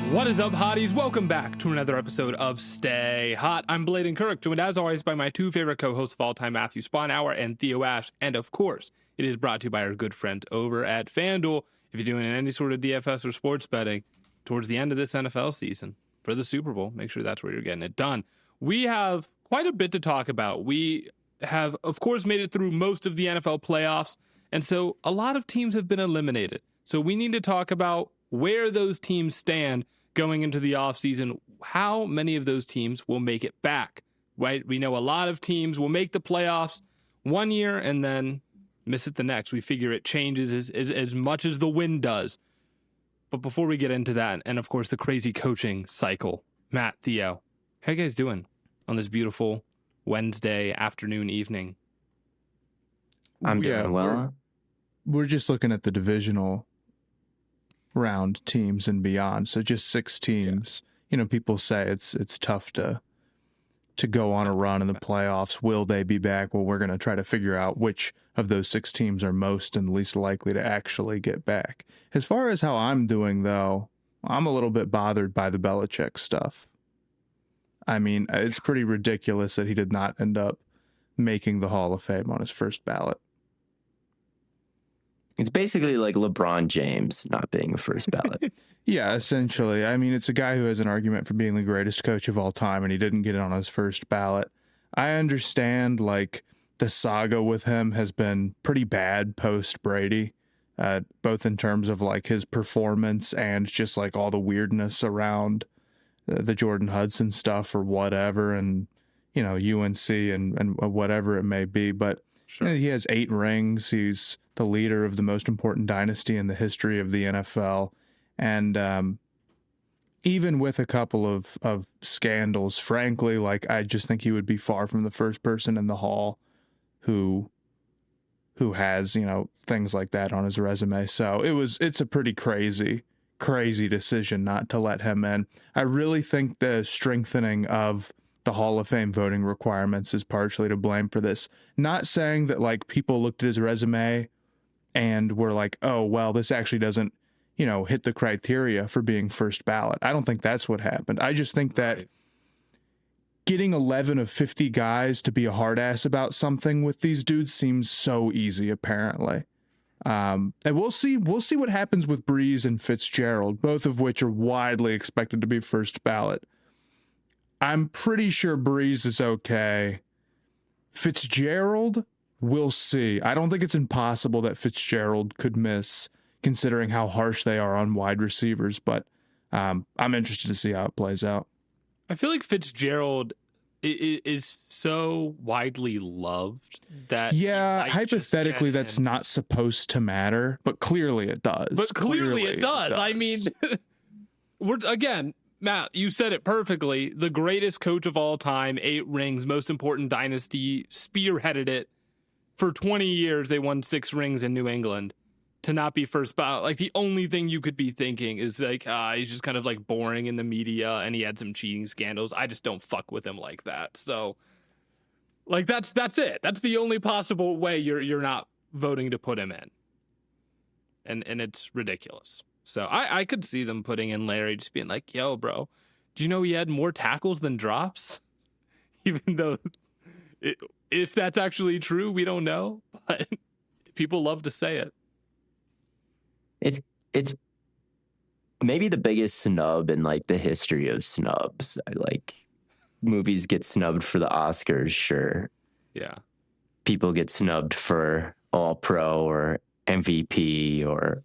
What is up, hotties? Welcome back to another episode of Stay Hot. I'm Blaiden Kirk, joined as always by my two favorite co-hosts of all time, Matthew Spawnhour and Theo Ash. And of course, it is brought to you by our good friend over at FanDuel. If you're doing any sort of DFS or sports betting towards the end of this NFL season for the Super Bowl, make sure that's where you're getting it done. We have quite a bit to talk about. We have, of course, made it through most of the NFL playoffs, and so a lot of teams have been eliminated. So we need to talk about where those teams stand going into the offseason, how many of those teams will make it back, right? We know a lot of teams will make the playoffs one year and then miss it the next. We figure it changes as much as the wind does. But before we get into that, and of course the crazy coaching cycle, Matt, Theo, how you guys doing on this beautiful Wednesday afternoon, evening? I'm doing well. We're just looking at the divisional round teams and beyond. So just 6 teams. You know, people say it's tough to go on a run in the playoffs. Will they be back? Well, we're going to try to figure out which of those 6 teams are most and least likely to actually get back. As far as how I'm doing, though, I'm a little bit bothered by the Belichick stuff. I mean, it's pretty ridiculous that he did not end up making the Hall of Fame on his first ballot. It's basically like LeBron James not being a first ballot. Yeah, essentially. I mean, it's a guy who has an argument for being the greatest coach of all time, and he didn't get it on his first ballot. I understand, like, the saga with him has been pretty bad post-Brady, both in terms of, like, his performance and just, like, all the weirdness around the Jordan Hudson stuff or whatever, and, you know, UNC and whatever it may be. But Sure. you know, he has 8 rings. He's the leader of the most important dynasty in the history of the NFL. And even with a couple of scandals, frankly, like, I just think he would be far from the first person in the Hall who has, you know, things like that on his resume. So it's a pretty crazy decision not to let him in. I really think the strengthening of the Hall of Fame voting requirements is partially to blame for this. Not saying that, like, people looked at his resume and were like, oh, well, this actually doesn't, you know, hit the criteria for being first ballot. I don't think that's what happened. I just think that getting 11 of 50 guys to be a hard ass about something with these dudes seems so easy, apparently. And we'll see what happens with Breeze and Fitzgerald, both of which are widely expected to be first ballot. I'm pretty sure Breeze is okay. Fitzgerald, we'll see. I don't think it's impossible that Fitzgerald could miss, considering how harsh they are on wide receivers, but I'm interested to see how it plays out. I feel like Fitzgerald is so widely loved that... Yeah, hypothetically, that's not supposed to matter, but clearly it does. But clearly it does. I mean, again, Matt, you said it perfectly. The greatest coach of all time, 8 rings, most important dynasty, spearheaded it. For 20 years, they won 6 rings in New England. To not be first ballot, like, the only thing you could be thinking is, like, he's just kind of, like, boring in the media and he had some cheating scandals. I just don't fuck with him like that. So, like, that's it. That's the only possible way you're not voting to put him in. And it's ridiculous. So I could see them putting in Larry, just being like, yo, bro, do you know he had more tackles than drops? Even though if that's actually true, we don't know. But people love to say it. It's maybe the biggest snub in, like, the history of snubs. Like, movies get snubbed for the Oscars, sure. Yeah. People get snubbed for All-Pro or MVP or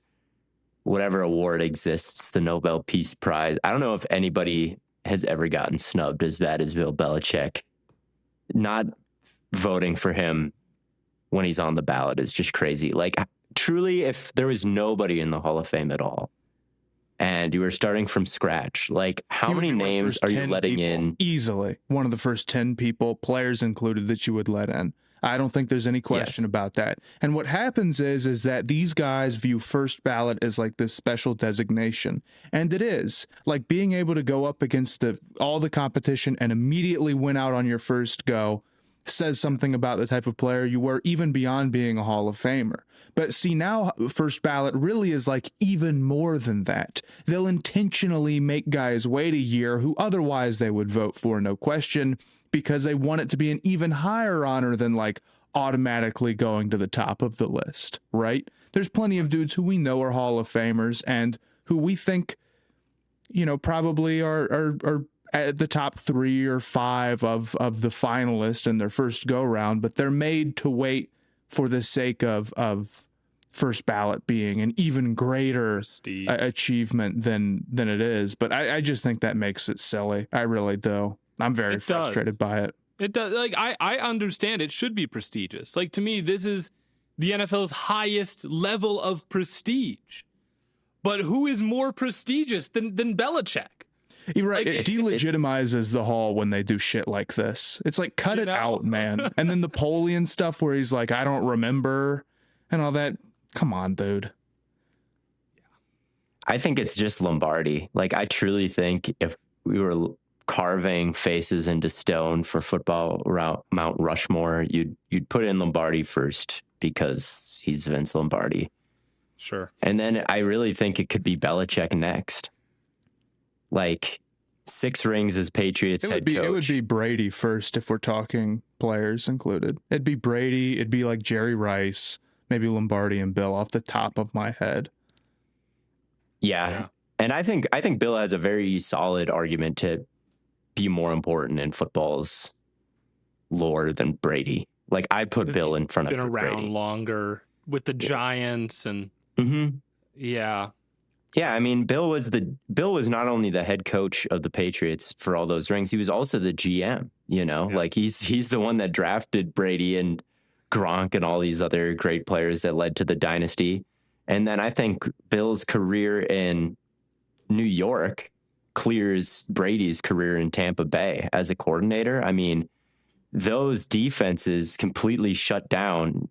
whatever award exists, the Nobel Peace Prize. I don't know if anybody has ever gotten snubbed as bad as Bill Belichick. Not voting for him when he's on the ballot is just crazy. Like, truly, if there was nobody in the Hall of Fame at all and you were starting from scratch, like, how many names are you letting in? Easily one of the first 10 people, players included, that you would let in. I don't think there's any question about that. And what happens is that these guys view first ballot as, like, this special designation. And it is. Like, being able to go up against all the competition and immediately win out on your first go says something about the type of player you were, even beyond being a Hall of Famer. But see, now first ballot really is like even more than that. They'll intentionally make guys wait a year who otherwise they would vote for, no question, because they want it to be an even higher honor than like automatically going to the top of the list, right? There's plenty of dudes who we know are Hall of Famers and who we think, you know, probably are at the top 3 or 5 of the finalists in their first go round, but they're made to wait for the sake of first ballot being an even greater achievement than it is. But I just think that makes it silly. I really do. I'm very frustrated by it. It does. Like, I understand it should be prestigious. Like, to me, this is the NFL's highest level of prestige. But who is more prestigious than Belichick? You're right. Like, it delegitimizes the Hall when they do shit like this. It's like, cut it out, man. And then the Napoleon stuff where he's like, I don't remember and all that. Come on, dude. I think it's just Lombardi. Like, I truly think if we were carving faces into stone for football Mount Rushmore, you'd put in Lombardi first because he's Vince Lombardi. Sure. And then I really think it could be Belichick next. Like 6 rings as Patriots head coach. It would be Brady first if we're talking players included. It'd be Brady. It'd be like Jerry Rice, maybe Lombardi and Bill off the top of my head. Yeah. And I think Bill has a very solid argument to be more important in football's lore than Brady. Like, I put Bill in front of Brady. Been around longer with the Giants and yeah. Yeah, I mean, Bill was not only the head coach of the Patriots for all those rings, he was also the GM, you know? Yeah. Like, he's the one that drafted Brady and Gronk and all these other great players that led to the dynasty. And then I think Bill's career in New York clears Brady's career in Tampa Bay as a coordinator. I mean, those defenses completely shut down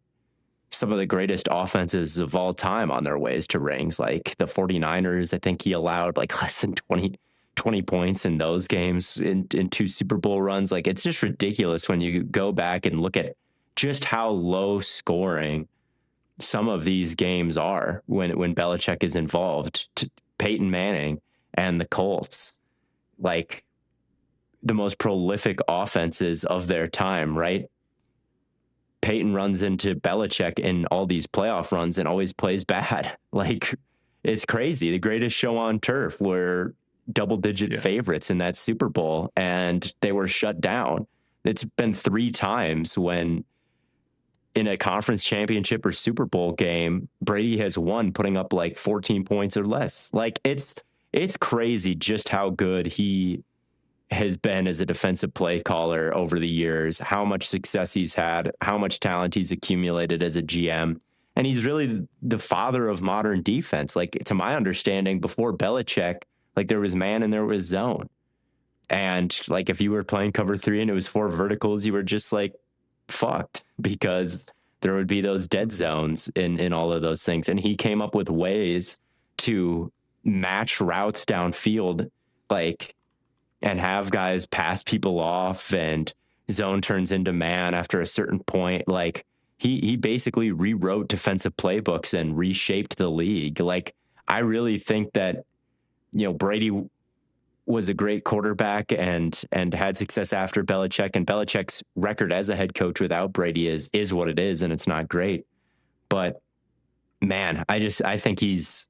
some of the greatest offenses of all time on their ways to rings. Like the 49ers, I think he allowed like less than 20 points in those games in 2 Super Bowl runs. Like, it's just ridiculous when you go back and look at just how low scoring some of these games are when Belichick is involved. Peyton Manning and the Colts, like the most prolific offenses of their time, right? Peyton runs into Belichick in all these playoff runs and always plays bad. Like, it's crazy. The greatest show on turf were double-digit favorites in that Super Bowl, and they were shut down. It's been 3 times when in a conference championship or Super Bowl game, Brady has won putting up like 14 points or less. Like, it's crazy just how good he has been as a defensive play caller over the years, how much success he's had, how much talent he's accumulated as a GM. And he's really the father of modern defense. Like, to my understanding, before Belichick, like, there was man and there was zone. And like, if you were playing cover 3 and it was 4 verticals, you were just like fucked because there would be those dead zones in all of those things. And he came up with ways to match routes downfield, like, and have guys pass people off and zone turns into man after a certain point. Like, he basically rewrote defensive playbooks and reshaped the league. Like, I really think that, you know, Brady was a great quarterback and had success after Belichick, and Belichick's record as a head coach without Brady is what it is, and it's not great. But man, I think he's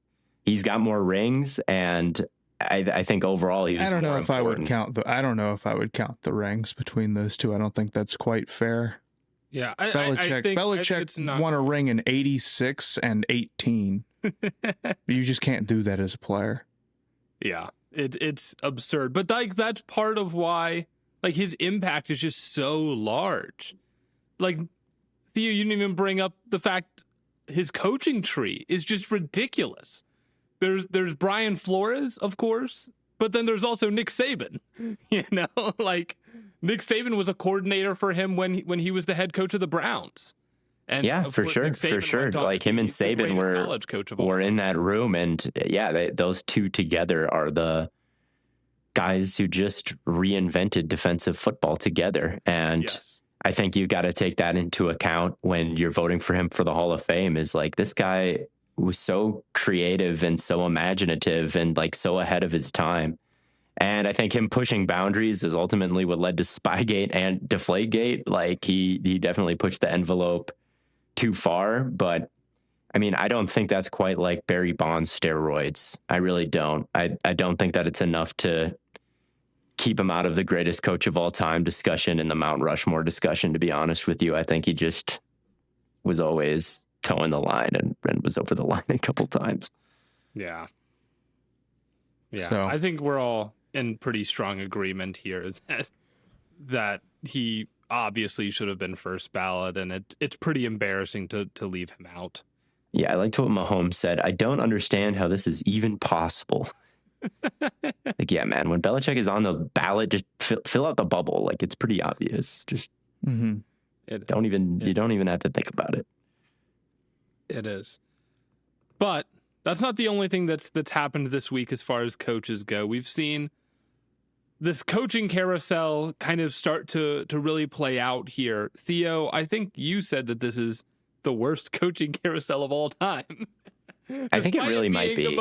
got more rings, and I think overall he was. I don't know if important. I don't know if I would count the rings between those two. I don't think that's quite fair. Yeah, Belichick won a ring in 86 and 18. You just can't do that as a player. Yeah, it's absurd. But like, that's part of why, like, his impact is just so large. Like, Theo, you didn't even bring up the fact his coaching tree is just ridiculous. There's Brian Flores, of course, but then there's also Nick Saban. You know, like, Nick Saban was a coordinator for him when he was the head coach of the Browns. And yeah, for sure. Like, him and Saban were in that room, and those two together are the guys who just reinvented defensive football together. And I think you got to take that into account when you're voting for him for the Hall of Fame. Is like, this guy was so creative and so imaginative and like so ahead of his time. And I think him pushing boundaries is ultimately what led to Spygate and Deflategate. Like he definitely pushed the envelope too far. But I mean, I don't think that's quite like Barry Bonds steroids. I really don't. I don't think that it's enough to keep him out of the greatest coach of all time discussion and the Mount Rushmore discussion, to be honest with you. I think he just was always towing the line and was over the line a couple times. Yeah. Yeah. So- I think we're all in pretty strong agreement here that he obviously should have been first ballot, and it's pretty embarrassing to leave him out. Yeah, I liked what Mahomes said. I don't understand how this is even possible. Like, yeah, man, when Belichick is on the ballot, just fill out the bubble. Like, it's pretty obvious. Just Mm-hmm. you don't even have to think about it. It is. But that's not the only thing that's happened this week as far as coaches go. We've seen this coaching carousel kind of start to really play out here. Theo, I think you said that this is the worst coaching carousel of all time. I think it really might be.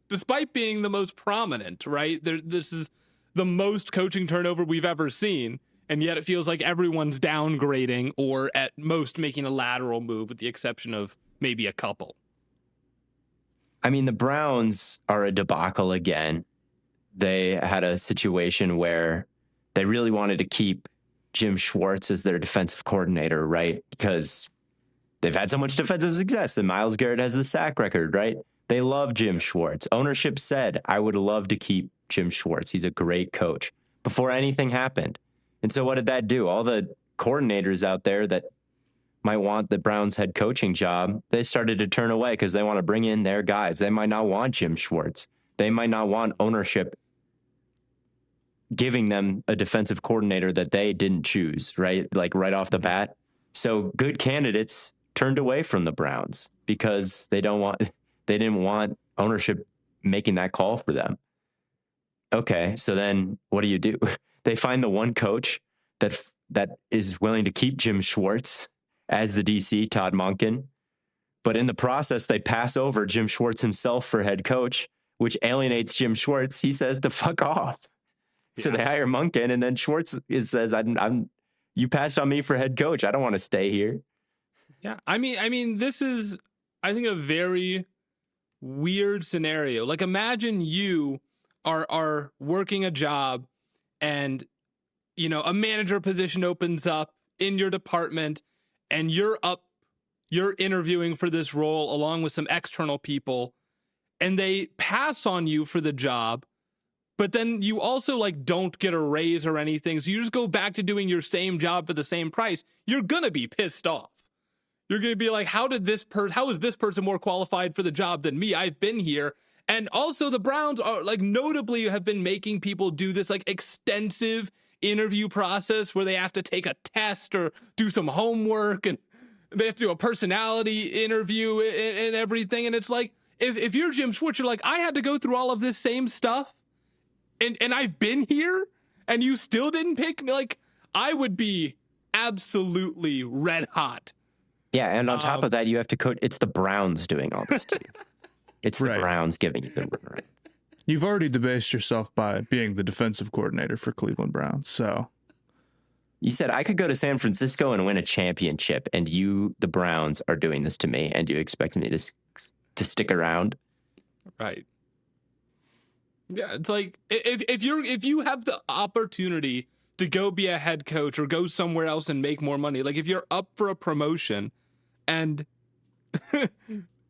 Despite being the most prominent, right? This is the most coaching turnover we've ever seen, and yet it feels like everyone's downgrading or at most making a lateral move, with the exception of maybe a couple. I mean, the Browns are a debacle again. They had a situation where they really wanted to keep Jim Schwartz as their defensive coordinator, right? Because they've had so much defensive success, and Myles Garrett has the sack record, right? They love Jim Schwartz. Ownership said, I would love to keep Jim Schwartz. He's a great coach, before anything happened. And so what did that do? All the coordinators out there that might want the Browns head coaching job, they started to turn away because they want to bring in their guys. They might not want Jim Schwartz. They might not want ownership giving them a defensive coordinator that they didn't choose, right? Like right off the bat. So good candidates turned away from the Browns because they didn't want ownership making that call for them. Okay, so then what do? They find the one coach that is willing to keep Jim Schwartz as the DC, Todd Monken. But in the process, they pass over Jim Schwartz himself for head coach, which alienates Jim Schwartz. He says to fuck off. Yeah. So they hire Monken, and then Schwartz says, you passed on me for head coach. I don't want to stay here. Yeah, I mean, this is, I think, a very weird scenario. Like, imagine you are working a job, and a manager position opens up in your department, and you're interviewing for this role along with some external people, and they pass on you for the job, but then you also don't get a raise or anything, so you just go back to doing your same job for the same price. You're gonna be pissed off. You're gonna be like, how is this person more qualified for the job than me? I've been here. And also the Browns are notably have been making people do this extensive interview process where they have to take a test or do some homework, and they have to do a personality interview and everything. And it's like, if you're Jim Schwartz, you're like, I had to go through all of this same stuff, and I've been here, and you still didn't pick me. I would be absolutely red hot. Yeah, and on top of that, you have to coach. It's the Browns doing all this to you. It's the Browns giving you the runaround. You've already debased yourself by being the defensive coordinator for Cleveland Browns. So you said I could go to San Francisco and win a championship, and you, the Browns, are doing this to me, and you expect me to stick around? Right. Yeah, it's like if you have the opportunity to go be a head coach or go somewhere else and make more money, if you're up for a promotion and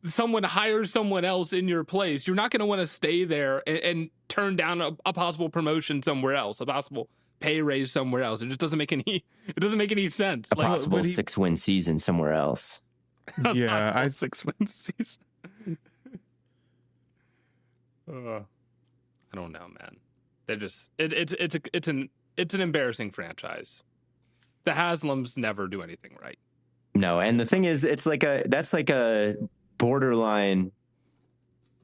someone hires someone else in your place, you're not going to want to stay there and turn down a possible promotion somewhere else, a possible pay raise somewhere else. It just doesn't make any sense. A possible 6-win season somewhere else. Yeah, 6-win season. I don't know, man. They're just it's an embarrassing franchise. The Haslams never do anything right. No, and the thing is, that's like a borderline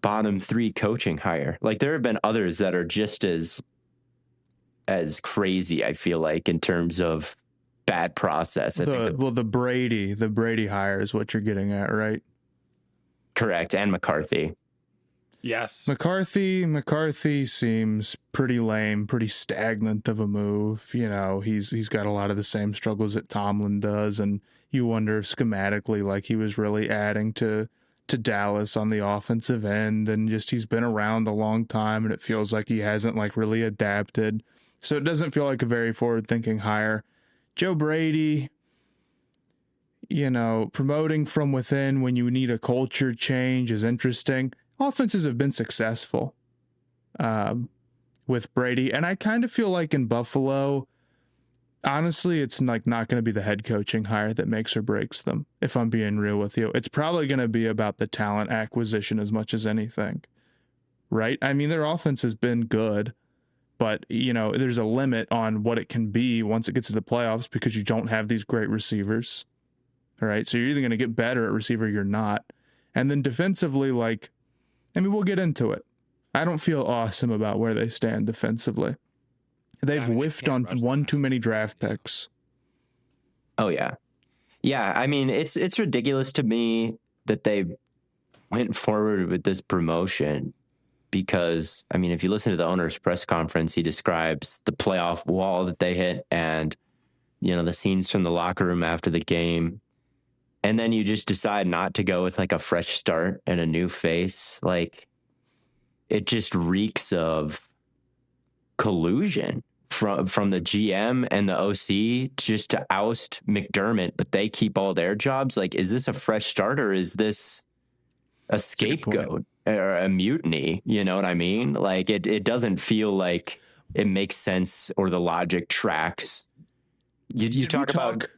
bottom 3 coaching hire. There have been others that are just as crazy, I feel like, in terms of bad process. I think The Brady hire is what you're getting at, right? correct. And McCarthy. Yes. McCarthy seems pretty lame, pretty stagnant of a move. You know, he's got a lot of the same struggles that Tomlin does, and you wonder if schematically, like, he was really adding to Dallas on the offensive end, and just he's been around a long time, and it feels like he hasn't like really adapted. So it doesn't feel like a very forward-thinking hire. Joe Brady, you know, promoting from within when you need a culture change is interesting. Offenses have been successful with Brady, and I kind of feel like in Buffalo, honestly, it's like not going to be the head coaching hire that makes or breaks them. If I'm being real with you, it's probably going to be about the talent acquisition as much as anything, right? I mean, their offense has been good, but you know, there's a limit on what it can be once it gets to the playoffs because you don't have these great receivers. All right, so you're either going to get better at receiver, or you're not, and then defensively, like, I mean, we'll get into it. I don't feel awesome about where they stand defensively. They've whiffed on one too many draft picks. Oh yeah. Yeah, I mean, it's ridiculous to me that they went forward with this promotion because, I mean, if you listen to the owner's press conference, he describes the playoff wall that they hit and, you know, the scenes from the locker room after the game. And then you just decide not to go with like a fresh start and a new face. Like, it just reeks of collusion from the GM and the OC just to oust McDermott, but they keep all their jobs. Like, is this a fresh start or is this a scapegoat or a mutiny? You know what I mean? Like, it doesn't feel like it makes sense or the logic tracks. You talk about.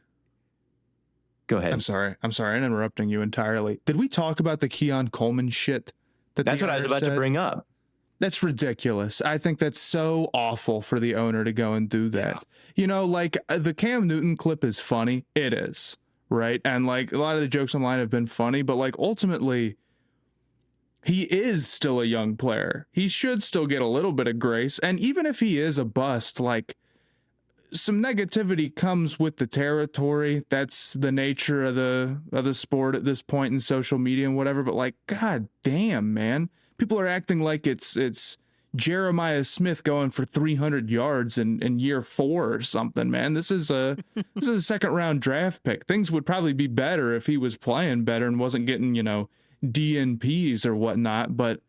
Go ahead. I'm sorry. I'm interrupting you entirely. Did we talk about the Keon Coleman shit? That's what I was about to bring up. That's ridiculous. I think that's so awful for the owner to go and do that. Yeah. You know, like the Cam Newton clip is funny. It is, right? And like a lot of the jokes online have been funny, but like ultimately, he is still a young player. He should still get a little bit of grace. And even if he is a bust, like, some negativity comes with the territory. That's the nature of the sport at this point in social media and whatever. But like, god damn, man, people are acting like it's Jeremiah Smith going for 300 yards in year 4 or something, man. This is a second round draft pick. Things would probably be better if he was playing better and wasn't getting, you know, DNPs or whatnot. But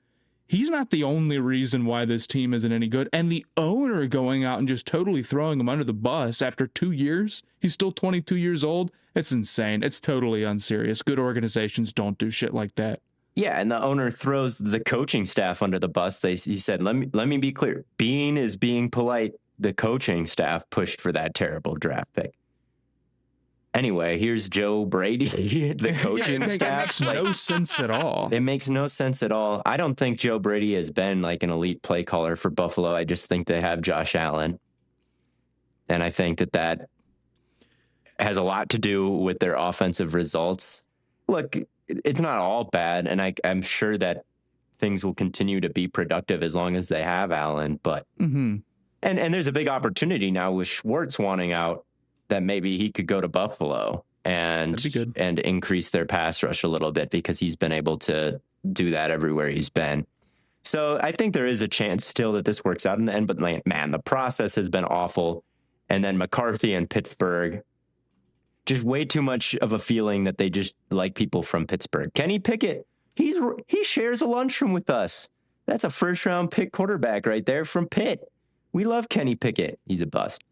he's not the only reason why this team isn't any good. And the owner going out and just totally throwing him under the bus after 2 years, he's still 22 years old. It's insane. It's totally unserious. Good organizations don't do shit like that. Yeah, and the owner throws the coaching staff under the bus. He said, let me be clear. Bean is being polite. The coaching staff pushed for that terrible draft pick. Anyway, here's Joe Brady, the coaching staff. That makes no sense at all. It makes no sense at all. I don't think Joe Brady has been like an elite play caller for Buffalo. I just think they have Josh Allen. And I think that has a lot to do with their offensive results. Look, it's not all bad, and I'm sure that things will continue to be productive as long as they have Allen. But and there's a big opportunity now with Schwartz wanting out, that maybe he could go to Buffalo and increase their pass rush a little bit because he's been able to do that everywhere he's been. So I think there is a chance still that this works out in the end. But man, the process has been awful. And then McCarthy and Pittsburgh, just way too much of a feeling that they just like people from Pittsburgh. Kenny Pickett, he shares a lunchroom with us. That's a first-round pick quarterback right there from Pitt. We love Kenny Pickett. He's a bust.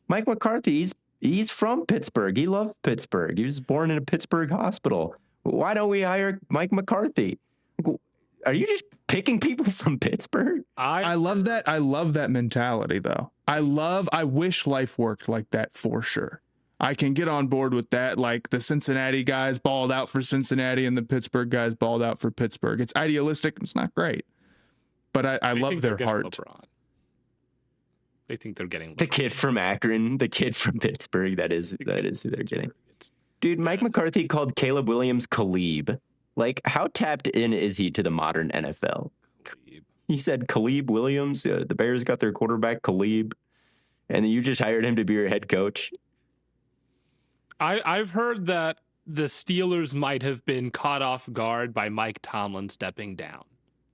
Mike McCarthy, he's from Pittsburgh. He loved Pittsburgh. He was born in a Pittsburgh hospital. Why don't we hire Mike McCarthy? Are you just picking people from Pittsburgh? I love that. I love that mentality, though. I wish life worked like that for sure. I can get on board with that. Like the Cincinnati guys balled out for Cincinnati and the Pittsburgh guys balled out for Pittsburgh. It's idealistic. It's not great. But I love their heart. LeBron. They think they're getting the kid from Akron, the kid from Pittsburgh. That is who they're getting. Dude, Mike McCarthy called Caleb Williams Khalib. Like, how tapped in is he to the modern NFL? Khalib. He said Khalib Williams. The Bears got their quarterback Khalib, and you just hired him to be your head coach. I've heard that the Steelers might have been caught off guard by Mike Tomlin stepping down,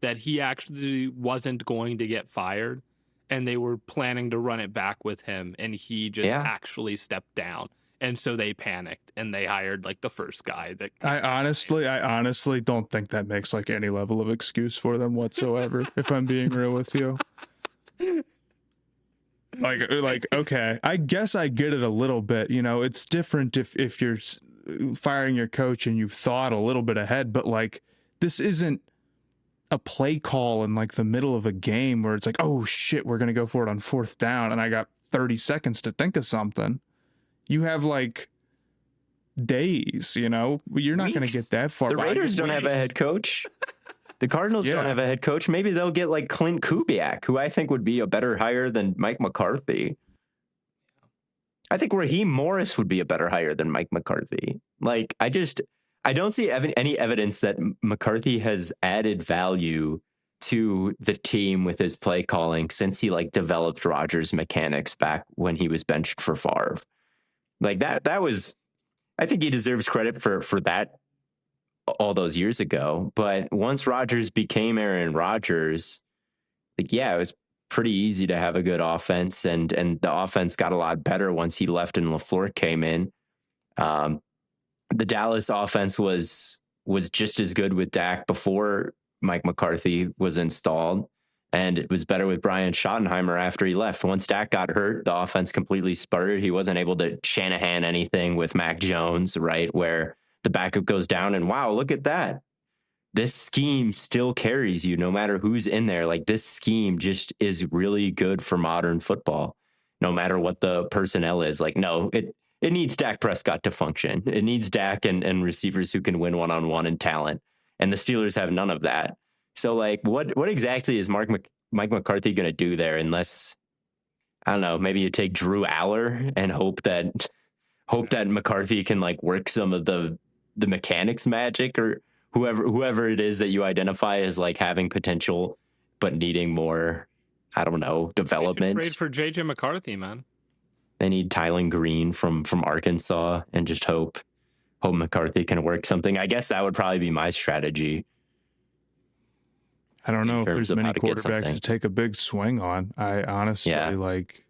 that he actually wasn't going to get fired, and they were planning to run it back with him, and he just actually stepped down. And so they panicked and they hired like the first guy that I honestly don't think that makes like any level of excuse for them whatsoever, if I'm being real with you. Like, okay, I guess I get it a little bit. You know, it's different if you're firing your coach and you've thought a little bit ahead, but like, this isn't a play call in like the middle of a game where it's like, oh shit, we're going to go for it on 4th down and I got 30 seconds to think of something. You have like days, you know, you're not going to get that far. The Raiders don't have a head coach. The Cardinals don't have a head coach. Maybe they'll get like Clint Kubiak, who I think would be a better hire than Mike McCarthy. I think Raheem Morris would be a better hire than Mike McCarthy. Like, I don't see any evidence that McCarthy has added value to the team with his play calling since he like developed Rodgers' mechanics back when he was benched for Favre. Like that was, I think he deserves credit for that all those years ago. But once Rodgers became Aaron Rodgers, like, yeah, it was pretty easy to have a good offense, and the offense got a lot better once he left and LaFleur came in. The Dallas offense was just as good with Dak before Mike McCarthy was installed, and it was better with Brian Schottenheimer after he left. Once Dak got hurt, the offense completely sputtered. He wasn't able to Shanahan anything with Mac Jones, right, where the backup goes down, and wow, look at that. This scheme still carries you no matter who's in there. Like, this scheme just is really good for modern football, no matter what the personnel is. Like, no, it needs Dak Prescott to function. It needs Dak and receivers who can win one-on-one and talent. And the Steelers have none of that. So, like, what exactly is Mike McCarthy going to do there? Unless, I don't know, maybe you take Drew Aller and hope that McCarthy can like work some of the mechanics magic, or whoever it is that you identify as like having potential but needing more, I don't know, development. Trade for JJ McCarthy, man. They need Tylen Green from Arkansas, and just hope McCarthy can work something. I guess that would probably be my strategy. I don't know if there's many quarterbacks to take a big swing on. I honestly like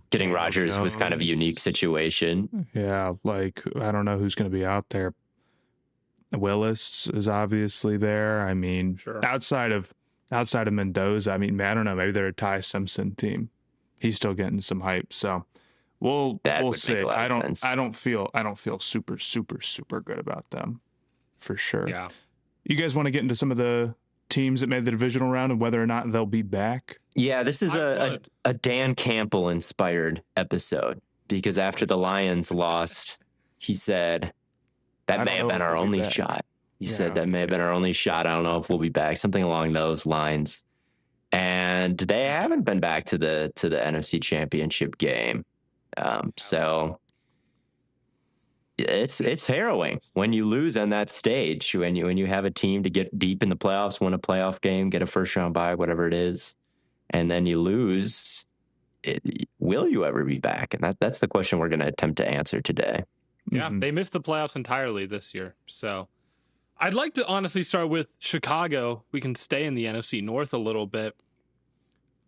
getting Rodgers was kind of a unique situation. Yeah, like I don't know who's going to be out there. Willis is obviously there. I mean, outside of Mendoza, I mean, I don't know. Maybe they're a Ty Simpson team. He's still getting some hype. So we'll see. I don't feel super good about them for sure. Yeah. You guys want to get into some of the teams that made the divisional round and whether or not they'll be back? Yeah, this is a Dan Campbell inspired episode, because after the Lions lost, he said that may have been our only shot. He said that may have been our only shot. I don't know if we'll be back. Something along those lines. And they haven't been back to the NFC Championship game. So it's harrowing when you lose on that stage, when you have a team to get deep in the playoffs, win a playoff game, get a first round bye, whatever it is, and then you lose. Will you ever be back? And that's the question we're going to attempt to answer today. Yeah, they missed the playoffs entirely this year. So I'd like to honestly start with Chicago. We can stay in the NFC North a little bit.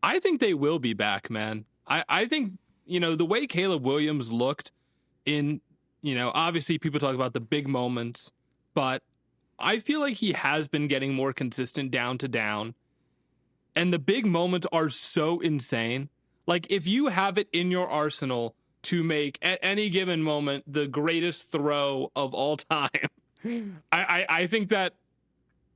I think they will be back, man. I think, the way Caleb Williams looked in, obviously people talk about the big moments, but I feel like he has been getting more consistent down to down. And the big moments are so insane. Like, if you have it in your arsenal to make at any given moment the greatest throw of all time, I think that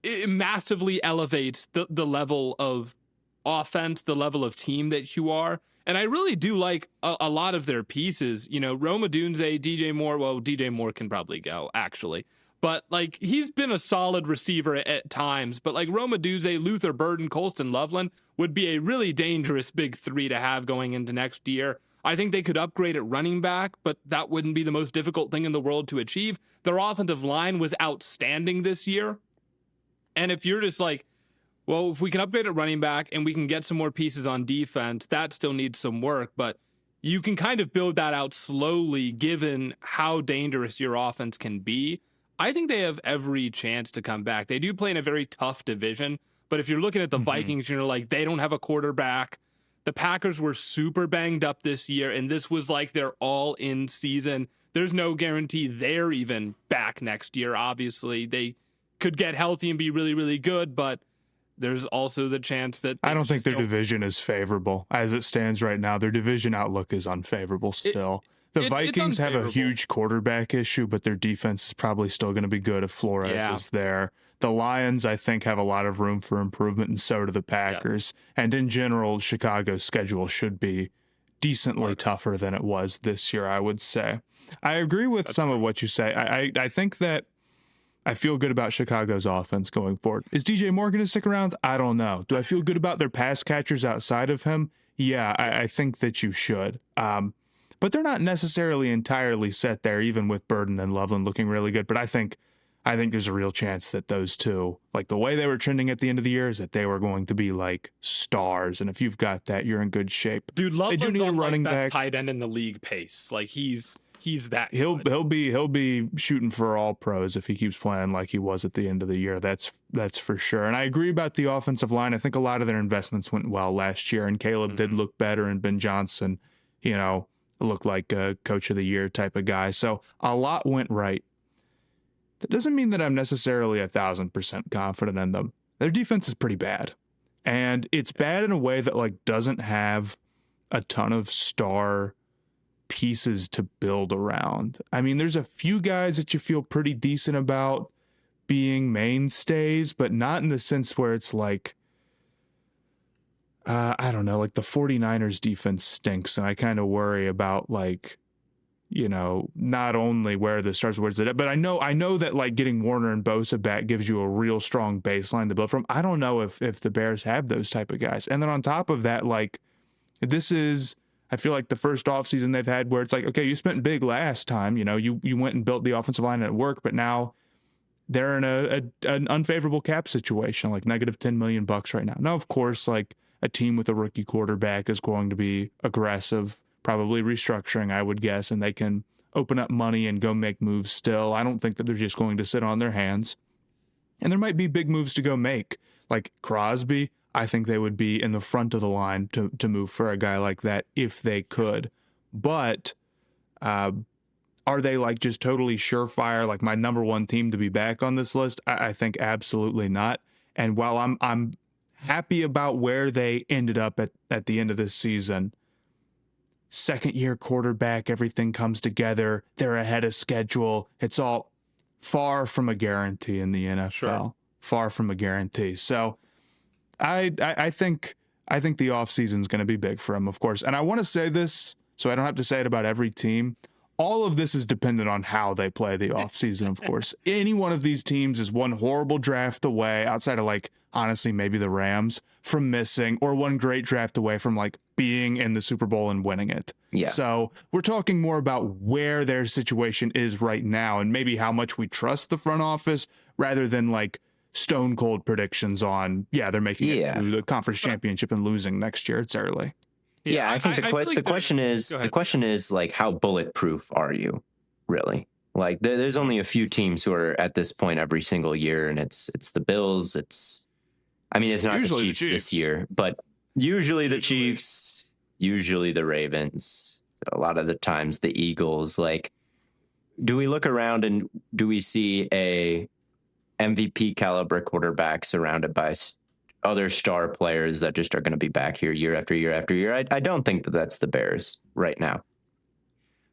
it massively elevates the level of offense, the level of team that you are. And I really do like a lot of their pieces. Rome Odunze, DJ Moore. Well, DJ Moore can probably go, actually. But, like, he's been a solid receiver at times. But, like, Rome Odunze, Luther Burden, Colston Loveland would be a really dangerous big three to have going into next year. I think they could upgrade at running back, but that wouldn't be the most difficult thing in the world to achieve. Their offensive line was outstanding this year. And if you're just like, well, if we can upgrade at running back and we can get some more pieces on defense, that still needs some work. But you can kind of build that out slowly given how dangerous your offense can be. I think they have every chance to come back. They do play in a very tough division, but if you're looking at the Vikings, you're like, they don't have a quarterback. The Packers were super banged up this year, and this was like their all-in season. There's no guarantee they're even back next year. Obviously, they could get healthy and be really, really good, but there's also the chance that I don't think their division is favorable as it stands right now. Their division outlook is unfavorable still. The Vikings have a huge quarterback issue, but their defense is probably still going to be good if Flores is there. The Lions, I think, have a lot of room for improvement, and so do the Packers. Yes. And in general, Chicago's schedule should be decently tougher than it was this year, I would say. I agree with some of what you say. I think that I feel good about Chicago's offense going forward. Is DJ Moore going to stick around? I don't know. Do I feel good about their pass catchers outside of him? Yeah, I think that you should. But they're not necessarily entirely set there, even with Burden and Loveland looking really good. But I think there's a real chance that those two, like the way they were trending at the end of the year, is that they were going to be like stars. And if you've got that, you're in good shape. Dude, Loveland's on a running back, tight end in the league pace. Like he's that. He'll be shooting for all pros if he keeps playing like he was at the end of the year. That's for sure. And I agree about the offensive line. I think a lot of their investments went well last year, and Caleb did look better, and Ben Johnson, looked like a coach of the year type of guy. So a lot went right. That doesn't mean that I'm necessarily 1,000% confident in them. Their defense is pretty bad, and it's bad in a way that like doesn't have a ton of star pieces to build around. I mean, there's a few guys that you feel pretty decent about being mainstays, but not in the sense where it's like, I don't know, like the 49ers defense stinks, and I kind of worry about like, not only where the stars, where's it, but I know that like getting Warner and Bosa back gives you a real strong baseline to build from. I don't know if the Bears have those type of guys. And then on top of that, like this is, I feel like the first offseason they've had where it's like, okay, you spent big last time, you went and built the offensive line and it worked, but now they're in an unfavorable cap situation, like negative $10 million right now. Now, of course, like a team with a rookie quarterback is going to be aggressive, probably restructuring, I would guess, and they can open up money and go make moves still. I don't think that they're just going to sit on their hands. And there might be big moves to go make. Like Crosby, I think they would be in the front of the line to move for a guy like that if they could. But are they like just totally surefire, like my number one team to be back on this list? I think absolutely not. And while I'm happy about where they ended up at the end of this season, second year quarterback, everything comes together, they're ahead of schedule. It's all far from a guarantee in the NFL. Sure. Far from a guarantee. So I think the offseason is going to be big for them, of course. And I want to say this so I don't have to say it about every team. All of this is dependent on how they play the offseason, of course. Any one of these teams is one horrible draft away, outside of like, honestly, maybe the Rams, from missing, or one great draft away from like being in the Super Bowl and winning it. Yeah. So we're talking more about where their situation is right now and maybe how much we trust the front office rather than like stone cold predictions on, they're making it to the conference championship and losing next year. It's early. Yeah, I think the question is like, how bulletproof are you, really? Like, there's only a few teams who are at this point every single year, and it's the Bills. It's not the Chiefs this year, but usually the Chiefs, usually the Ravens, a lot of the times the Eagles. Like, do we look around and do we see a MVP caliber quarterback surrounded by other star players that just are going to be back here year after year after year? I don't think that that's the Bears right now.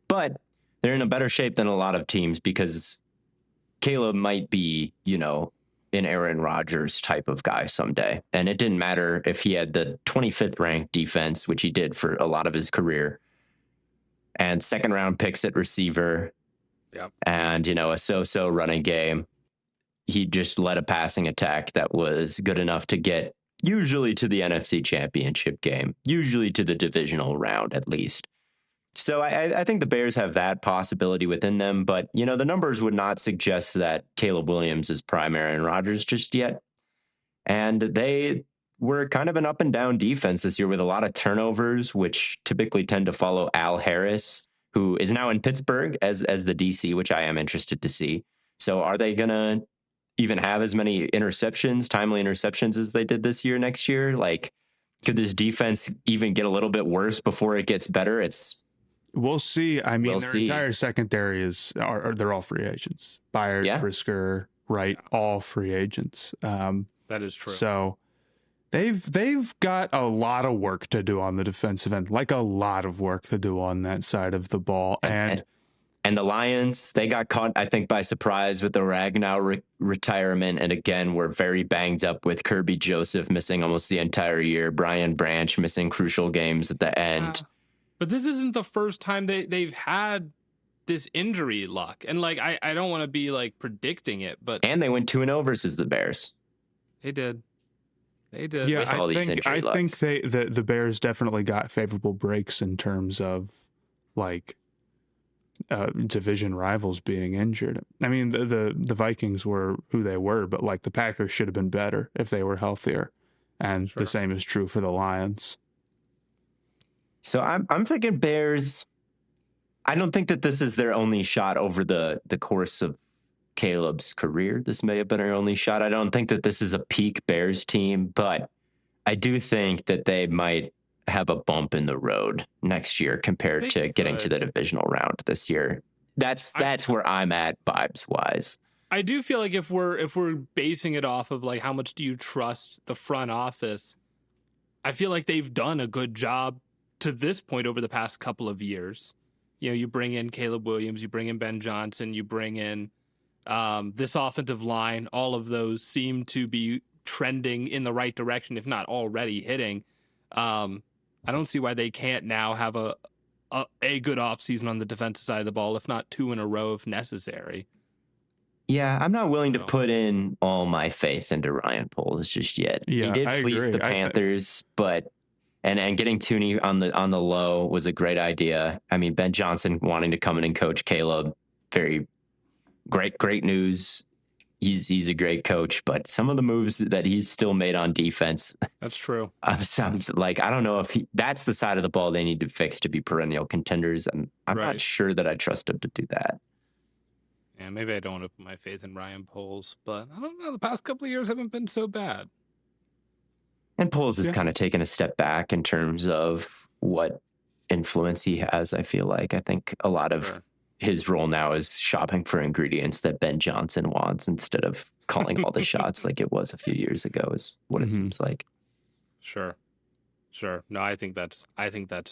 But they're in a better shape than a lot of teams because Caleb might be, an Aaron Rodgers type of guy someday. And it didn't matter if he had the 25th ranked defense, which he did for a lot of his career, and second round picks at receiver, and, a so-so running game. He just led a passing attack that was good enough to get usually to the NFC Championship game, usually to the divisional round at least. So I think the Bears have that possibility within them, but, the numbers would not suggest that Caleb Williams is prime Aaron Rodgers just yet. And they were kind of an up and down defense this year with a lot of turnovers, which typically tend to follow Al Harris, who is now in Pittsburgh as the DC, which I am interested to see. So are they going to even have as many timely interceptions as they did this year next year? Like, could this defense even get a little bit worse before it gets better? We'll see. I mean, We'll their see. entire secondary they're all free agents. Byard, Yeah. Brisker, Wright, all free agents. That is true. So they've got a lot of work to do on the defensive end, like a lot of work to do on that side of the ball. And the Lions, they got caught, I think, by surprise with the Ragnow retirement. And again, we're very banged up with Kirby Joseph missing almost the entire year. Brian Branch missing crucial games at the end. But this isn't the first time they've had this injury luck. And like, I don't want to be like predicting it, but. And they went 2-0 versus the Bears. They did. Yeah, I think the Bears definitely got favorable breaks in terms of like division rivals being injured. I mean, the Vikings were who they were, but like the Packers should have been better if they were healthier, and the same is true for the Lions. So I'm thinking Bears. I don't think that this is their only shot over the course of Caleb's career. This may have been our only shot. I don't think that this is a peak Bears team, but I do think that they might have a bump in the road next year compared to getting to the divisional round this year. That's where I'm at vibes wise. I do feel like if we're basing it off of like how much do you trust the front office, I feel like they've done a good job to this point over the past couple of years. You know, you bring in Caleb Williams, you bring in Ben Johnson, you bring in this offensive line. All of those seem to be trending in the right direction, if not already hitting. I don't see why they can't now have a good offseason on the defensive side of the ball, if not 2 in a row if necessary. Yeah, I'm not willing to put in all my faith into Ryan Poles just yet. Yeah, he did fleece the Panthers, but and getting Tooney on the low was a great idea. I mean, Ben Johnson wanting to come in and coach Caleb, very great news. He's a great coach, but some of the moves that he's still made on defense. That's true. I'm like, I don't know if that's the side of the ball they need to fix to be perennial contenders, and I'm not sure that I trust him to do that. Yeah, maybe I don't want to put my faith in Ryan Poles, but I don't know. The past couple of years haven't been so bad. And Poles has kind of taken a step back in terms of what influence he has. I feel like I think a lot of his role now is shopping for ingredients that Ben Johnson wants instead of calling all the shots like it was a few years ago is what it seems like. Sure. No, I think that's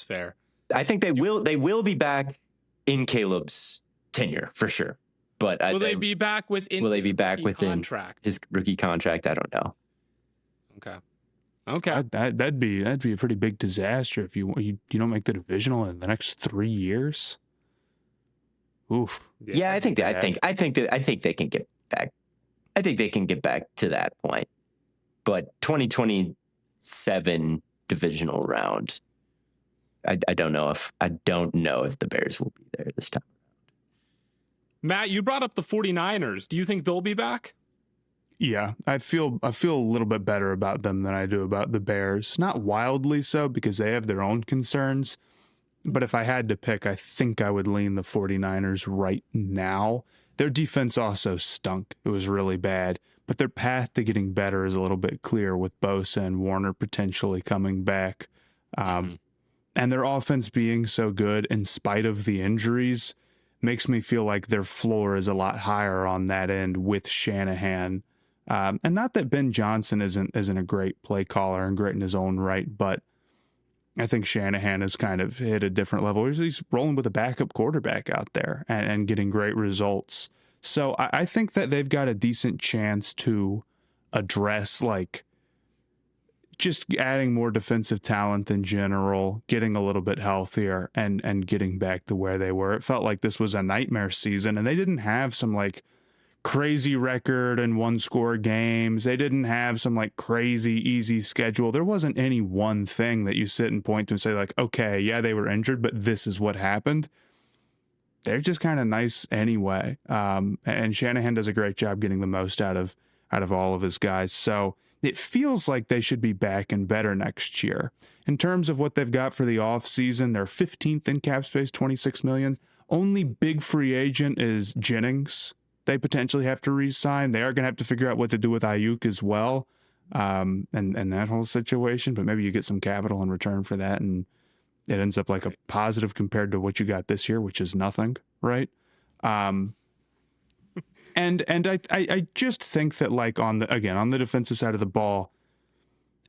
fair. I think they will be back in Caleb's tenure for sure. But will they be back within his rookie contract? I don't know. Okay. That'd be a pretty big disaster if you don't make the divisional in the next 3 years. Oof. Yeah, I think they can get back. I think they can get back to that point. But 2027 divisional round, I don't know if the Bears will be there this time. Matt, you brought up the 49ers. Do you think they'll be back? Yeah, I feel a little bit better about them than I do about the Bears. Not wildly so, because they have their own concerns. But if I had to pick, I think I would lean the 49ers right now. Their defense also stunk. It was really bad. But their path to getting better is a little bit clear with Bosa and Warner potentially coming back. And their offense being so good in spite of the injuries makes me feel like their floor is a lot higher on that end with Shanahan. And not that Ben Johnson isn't a great play caller and great in his own right, but I think Shanahan has kind of hit a different level. He's rolling with a backup quarterback out there and getting great results. So I think that they've got a decent chance to address like just adding more defensive talent in general, getting a little bit healthier and getting back to where they were. It felt like this was a nightmare season, and they didn't have some like crazy record and 1-score games. They didn't have some like crazy easy schedule. There wasn't any one thing that you sit and point to and say like, okay, yeah, they were injured, but this is what happened. They're just kind of nice anyway. And Shanahan does a great job getting the most out of all of his guys. So it feels like they should be back and better next year. In terms of what they've got for the offseason, they're 15th in cap space, $26 million. Only big free agent is Jennings. They potentially have to re-sign. They are going to have to figure out what to do with Ayuk as well, and that whole situation. But maybe you get some capital in return for that, and it ends up like a positive compared to what you got this year, which is nothing, right? And I just think that, like, on the defensive side of the ball,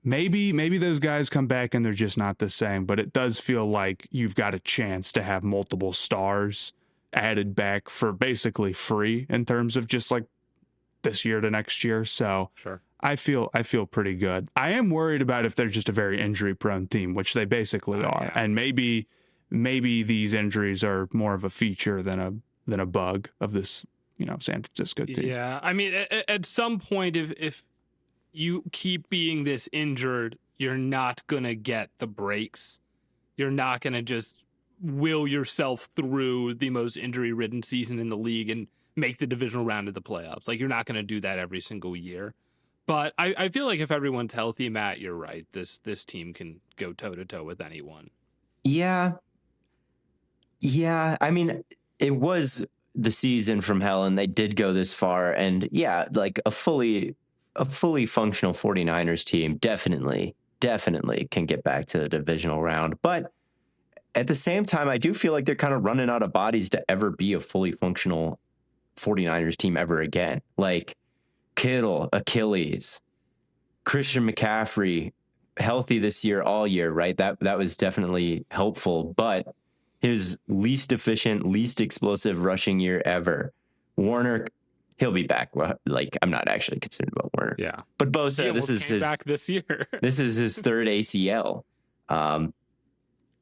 maybe those guys come back and they're just not the same. But it does feel like you've got a chance to have multiple stars added back for basically free in terms of just like this year to next year. So Sure. I feel pretty good. I am worried about if they're just a very injury prone team, which they basically are. Yeah. And maybe these injuries are more of a feature than a bug of this, San Francisco team. Yeah. I mean, at some point, if you keep being this injured, you're not going to get the breaks. You're not going to just will yourself through the most injury-ridden season in the league and make the divisional round of the playoffs. Like, you're not going to do that every single year. But I feel like if everyone's healthy, Matt, you're right. This team can go toe-to-toe with anyone. Yeah. I mean, it was the season from hell, and they did go this far. And yeah, like a fully functional 49ers team definitely can get back to the divisional round. But at the same time, I do feel like they're kind of running out of bodies to ever be a fully functional 49ers team ever again. Like Kittle, Achilles, Christian McCaffrey, healthy this year, all year, right? That was definitely helpful, but his least efficient, least explosive rushing year ever. Warner, he'll be back. Like, I'm not actually concerned about Warner. Yeah. But Bosa, this is his back this year. This is his third ACL.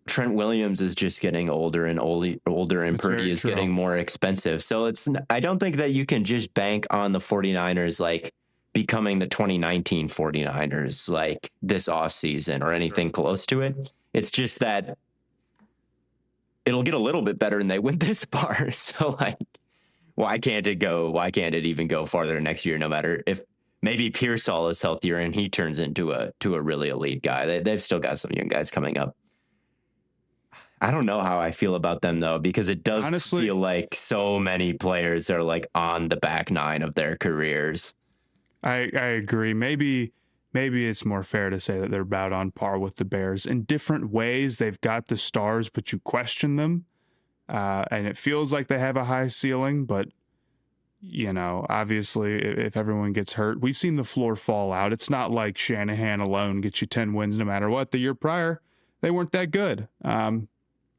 Trent Williams is just getting older and Purdy is getting more expensive. So I don't think that you can just bank on the 49ers like becoming the 2019 49ers like this offseason or anything close to it. It's just that it'll get a little bit better and they went this far. So like, why can't it even go farther next year, no matter if maybe Pearsall is healthier and he turns into a really elite guy. They've still got some young guys coming up. I don't know how I feel about them, though, because it does honestly feel like so many players are like on the back nine of their careers. I agree. Maybe it's more fair to say that they're about on par with the Bears. In different ways, they've got the stars, but you question them. And it feels like they have a high ceiling, but, obviously, if everyone gets hurt, we've seen the floor fall out. It's not like Shanahan alone gets you 10 wins no matter what. The year prior, they weren't that good.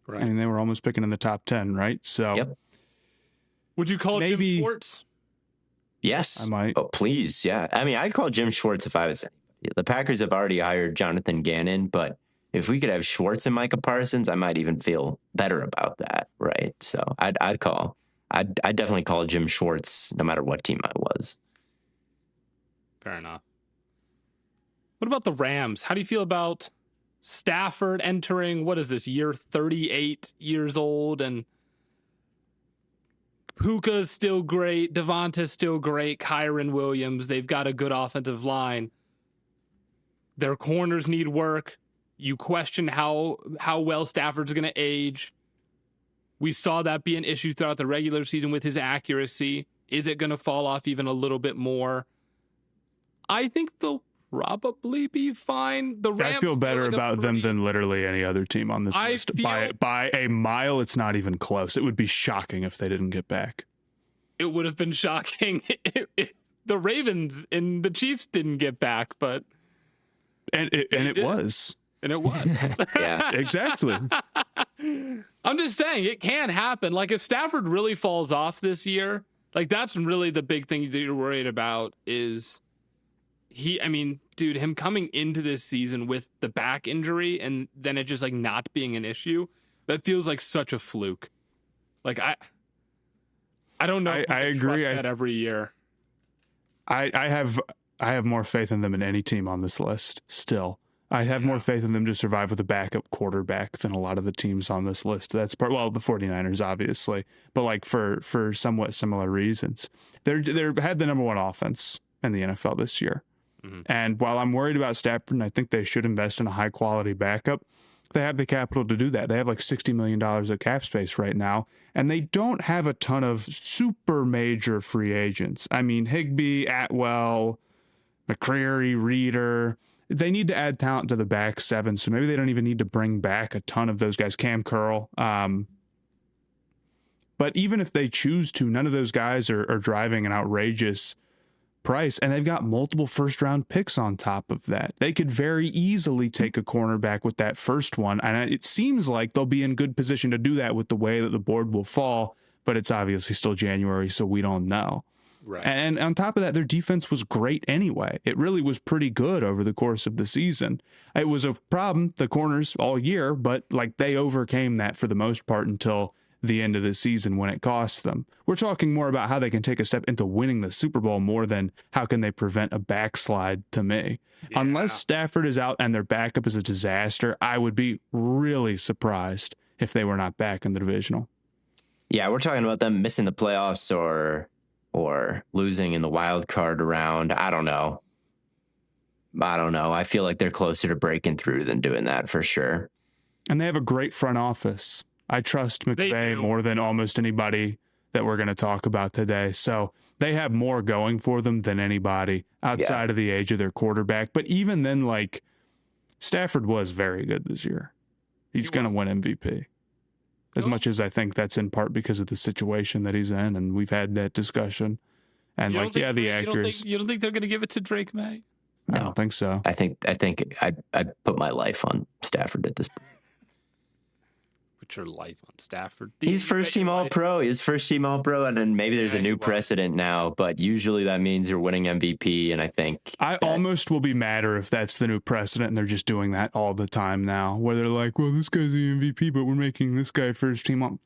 Right. I mean, they were almost picking in the top 10, right? So, yep. Would you call Jim Schwartz? Yes. I might. Oh, please. Yeah. I mean, I'd call Jim Schwartz if I was. The Packers have already hired Jonathan Gannon, but if we could have Schwartz and Micah Parsons, I might even feel better about that, right? So I'd definitely call Jim Schwartz no matter what team I was. Fair enough. What about the Rams? How do you feel about Stafford entering, what is this, year 38 years old, and Puka's still great, Devonta's still great, Kyron Williams, they've got a good offensive line. Their corners need work. You question how well Stafford's going to age. We saw that be an issue throughout the regular season with his accuracy. Is it going to fall off even a little bit more? I think they'll probably be fine. The Rams, I feel better about them than literally any other team on this list. By a mile, it's not even close. It would be shocking if they didn't get back. It would have been shocking if the Ravens and the Chiefs didn't get back, but it was. And it was. Yeah, exactly. I'm just saying it can happen. Like if Stafford really falls off this year, like that's really the big thing that you're worried about is him coming into this season with the back injury and then it just like not being an issue, that feels like such a fluke. Like I don't know. I agree. That every year. I have more faith in them than any team on this list. Still, I have more faith in them to survive with a backup quarterback than a lot of the teams on this list. That's the 49ers, obviously, but like for somewhat similar reasons. They had the number one offense in the NFL this year. And while I'm worried about Stafford, and I think they should invest in a high quality backup, they have the capital to do that. They have like $60 million of cap space right now, and they don't have a ton of super major free agents. I mean, Higbee, Atwell, McCreary, Reeder. They need to add talent to the back seven, so maybe they don't even need to bring back a ton of those guys. Cam Curl. But even if they choose to, none of those guys are driving an outrageous price, and they've got multiple first-round picks on top of that. They could very easily take a cornerback with that first one, and it seems like they'll be in good position to do that with the way that the board will fall, but it's obviously still January, so we don't know. Right. And on top of that, their defense was great anyway. It really was pretty good over the course of the season. It was a problem, the corners, all year, but like they overcame that for the most part until the end of the season when it cost them. We're talking more about how they can take a step into winning the Super Bowl more than how can they prevent a backslide to me. Yeah. Unless Stafford is out and their backup is a disaster, I would be really surprised if they were not back in the divisional. Yeah, we're talking about them missing the playoffs or losing in the wild card round. I don't know. I feel like they're closer to breaking through than doing that for sure. And they have a great front office. I trust McVay more than almost anybody that we're going to talk about today. So they have more going for them than anybody outside of the age of their quarterback. But even then, like, Stafford was very good this year. He's going to win MVP. As much as I think that's in part because of the situation that he's in, and we've had that discussion. And the actors. You don't think they're going to give it to Drake May? No. I don't think so. I think I put my life on Stafford at this point. Put your life on Stafford. He's first team All-Pro. He's first team All-Pro, and then maybe there's a new precedent now, but usually that means you're winning MVP, and I think I almost will be madder if that's the new precedent and they're just doing that all the time now, where they're like, well, this guy's the MVP, but we're making this guy first team All.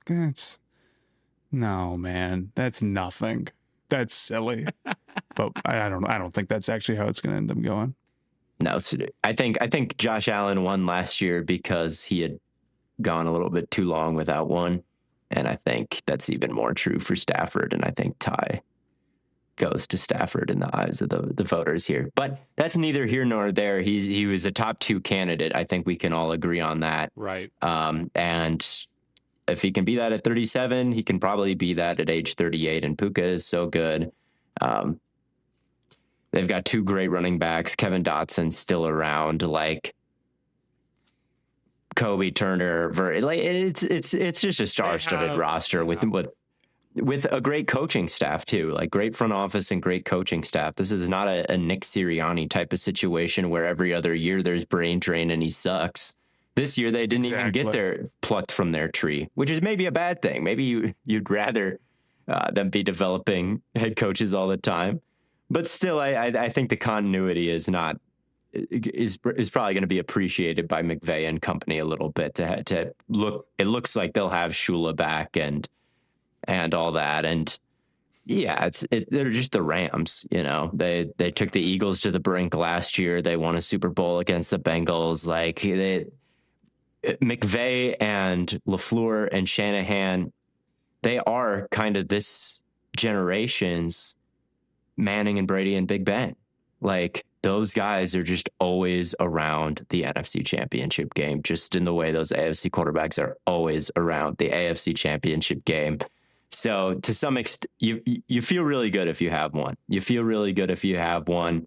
No, man, that's nothing. That's silly. But I don't think that's actually how it's going to end up going. No, so I think Josh Allen won last year because he had gone a little bit too long without one, and I think that's even more true for Stafford, and I think tie goes to Stafford in the eyes of the voters here. But that's neither here nor there. He was a top 2 candidate. I think we can all agree on that. Right. And if he can be that at 37, he can probably be that at age 38, and Puka is so good. They've got 2 great running backs. Kevin Dotson's still around. Like, Kobe Turner, it's just a star-studded roster with a great coaching staff too, like great front office and great coaching staff. This is not a Nick Sirianni type of situation where every other year there's brain drain and he sucks. This year they didn't even get plucked from their tree, which is maybe a bad thing. Maybe you'd rather them be developing head coaches all the time, but still, I think the continuity is probably going to be appreciated by McVay and company a little bit to look. It looks like they'll have Shula back and all that. And yeah, they're just the Rams, you know, they took the Eagles to the brink last year. They won a Super Bowl against the Bengals. Like McVay and LaFleur and Shanahan, they are kind of this generation's Manning and Brady and Big Ben. Like, those guys are just always around the NFC Championship game, just in the way those AFC quarterbacks are always around the AFC Championship game. So to some extent, you feel really good if you have one. You feel really good if you have one.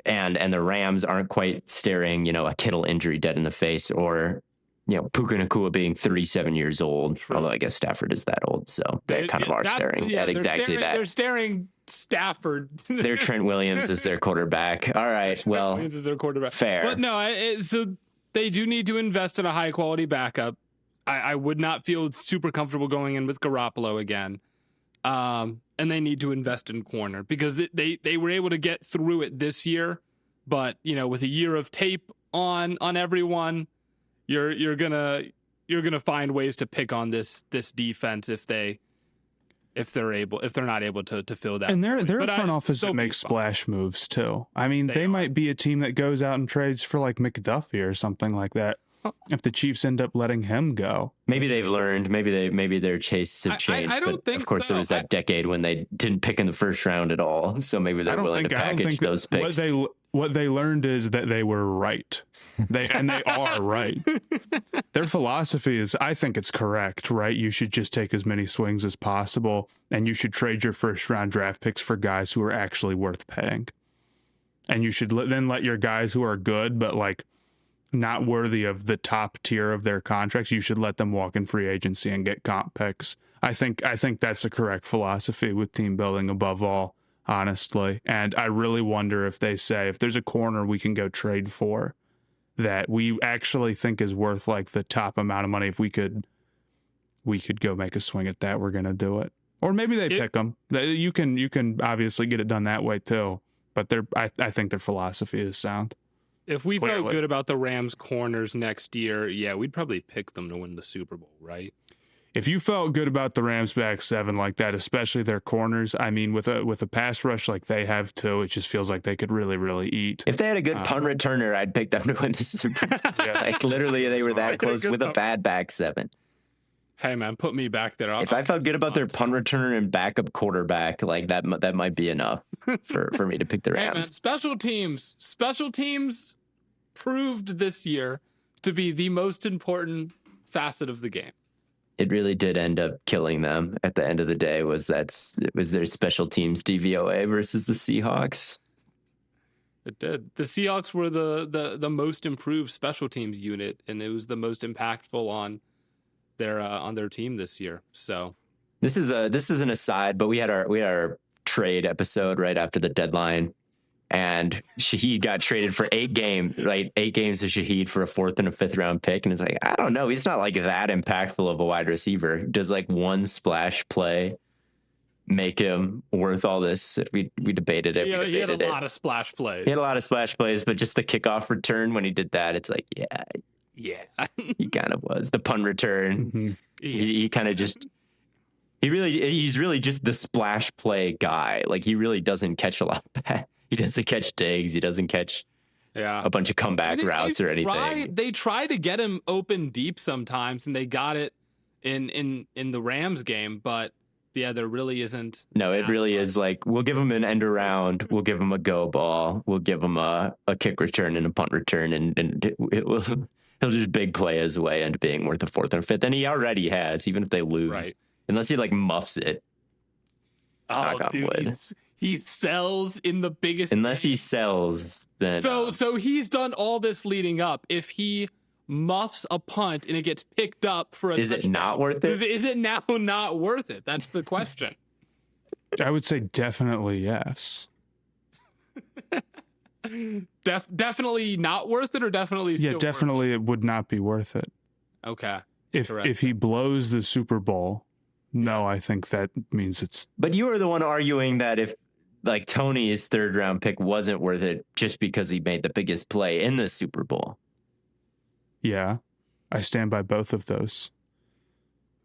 And the Rams aren't quite staring, a Kittle injury dead in the face, or, Puka Nacua being 37 years old. True. Although I guess Stafford is that old, so they kind of are staring at exactly that. They're staring Stafford. They're Trent Williams as their quarterback. All right, well, Williams is their quarterback. Fair, but no. So they do need to invest in a high quality backup. I would not feel super comfortable going in with Garoppolo again. And they need to invest in corner because they were able to get through it this year, but with a year of tape on everyone, you're gonna find ways to pick on this defense if they're not able to fill that. And they're a front office that makes splash moves too. I mean, they might be a team that goes out and trades for like McDuffie or something like that. if the Chiefs end up letting him go. Maybe they've learned. Maybe their tastes have changed. I don't but think of course, so. There was that decade when they didn't pick in the first round at all. So maybe they're willing to package those picks. What they learned is that they were right. They are right. Their philosophy is, I think it's correct, right? You should just take as many swings as possible, and you should trade your first round draft picks for guys who are actually worth paying. And you should then let your guys who are good, but like not worthy of the top tier of their contracts, you should let them walk in free agency and get comp picks. I think that's the correct philosophy with team building above all, honestly. And I really wonder if they say, if there's a corner we can go trade for that we actually think is worth like the top amount of money, if we could go make a swing at that, we're going to do it. Or maybe they pick them. You can obviously get it done that way too. But I think their philosophy is sound. If we felt good about the Rams corners next year, yeah, we'd probably pick them to win the Super Bowl, right? If you felt good about the Rams back seven like that, especially their corners, I mean, with a pass rush like they have too, it just feels like they could really, really eat. If they had a good punt returner, I'd pick them to win the Super Bowl. Yeah. Like literally, they were that close with a bad back seven. Hey man, put me back there. If I felt good about their punt returner and backup quarterback, like that might be enough for me to pick the Rams. Hey man, special teams proved this year to be the most important facet of the game. It really did end up killing them at the end of the day. It was their special teams DVOA versus the Seahawks. It did. The Seahawks were the most improved special teams unit, and it was the most impactful on their team this year. So this is an aside, but we had our trade episode right after the deadline, and Shaheed got traded for 8 games to Shaheed for a 4th and a 5th round pick. And it's like, I don't know. He's not like that impactful of a wide receiver. Does like one splash play make him worth all this? We debated it. He had a lot of splash plays. He had a lot of splash plays, but just the kickoff return when he did that, it's like, yeah, he kind of was. The punt return. Mm-hmm. Yeah. He kind of just, he's really just the splash play guy. Like he really doesn't catch a lot of that. He doesn't catch digs. He doesn't catch a bunch of comeback routes or anything. They try to get him open deep sometimes, and they got it in the Rams game. But yeah, there really isn't. No, it really is like, we'll give him an end around. We'll give him a go ball. We'll give him a kick return and a punt return, and he'll just big play his way into being worth a 4th and a 5th. And he already has, even if they lose, right? Unless he like muffs it. Oh, dude, he sells in the biggest. Unless he sells, then so he's done all this leading up. If he muffs a punt and it gets picked up for a touchdown, it not worth it? Is it now not worth it? That's the question. I would say definitely yes. Definitely not worth it, or definitely still definitely it would not be worth it. Okay. If he blows the Super Bowl, no, I think that means it's. But you were the one arguing that if like Tony's 3rd round pick wasn't worth it just because he made the biggest play in the Super Bowl. Yeah, I stand by both of those.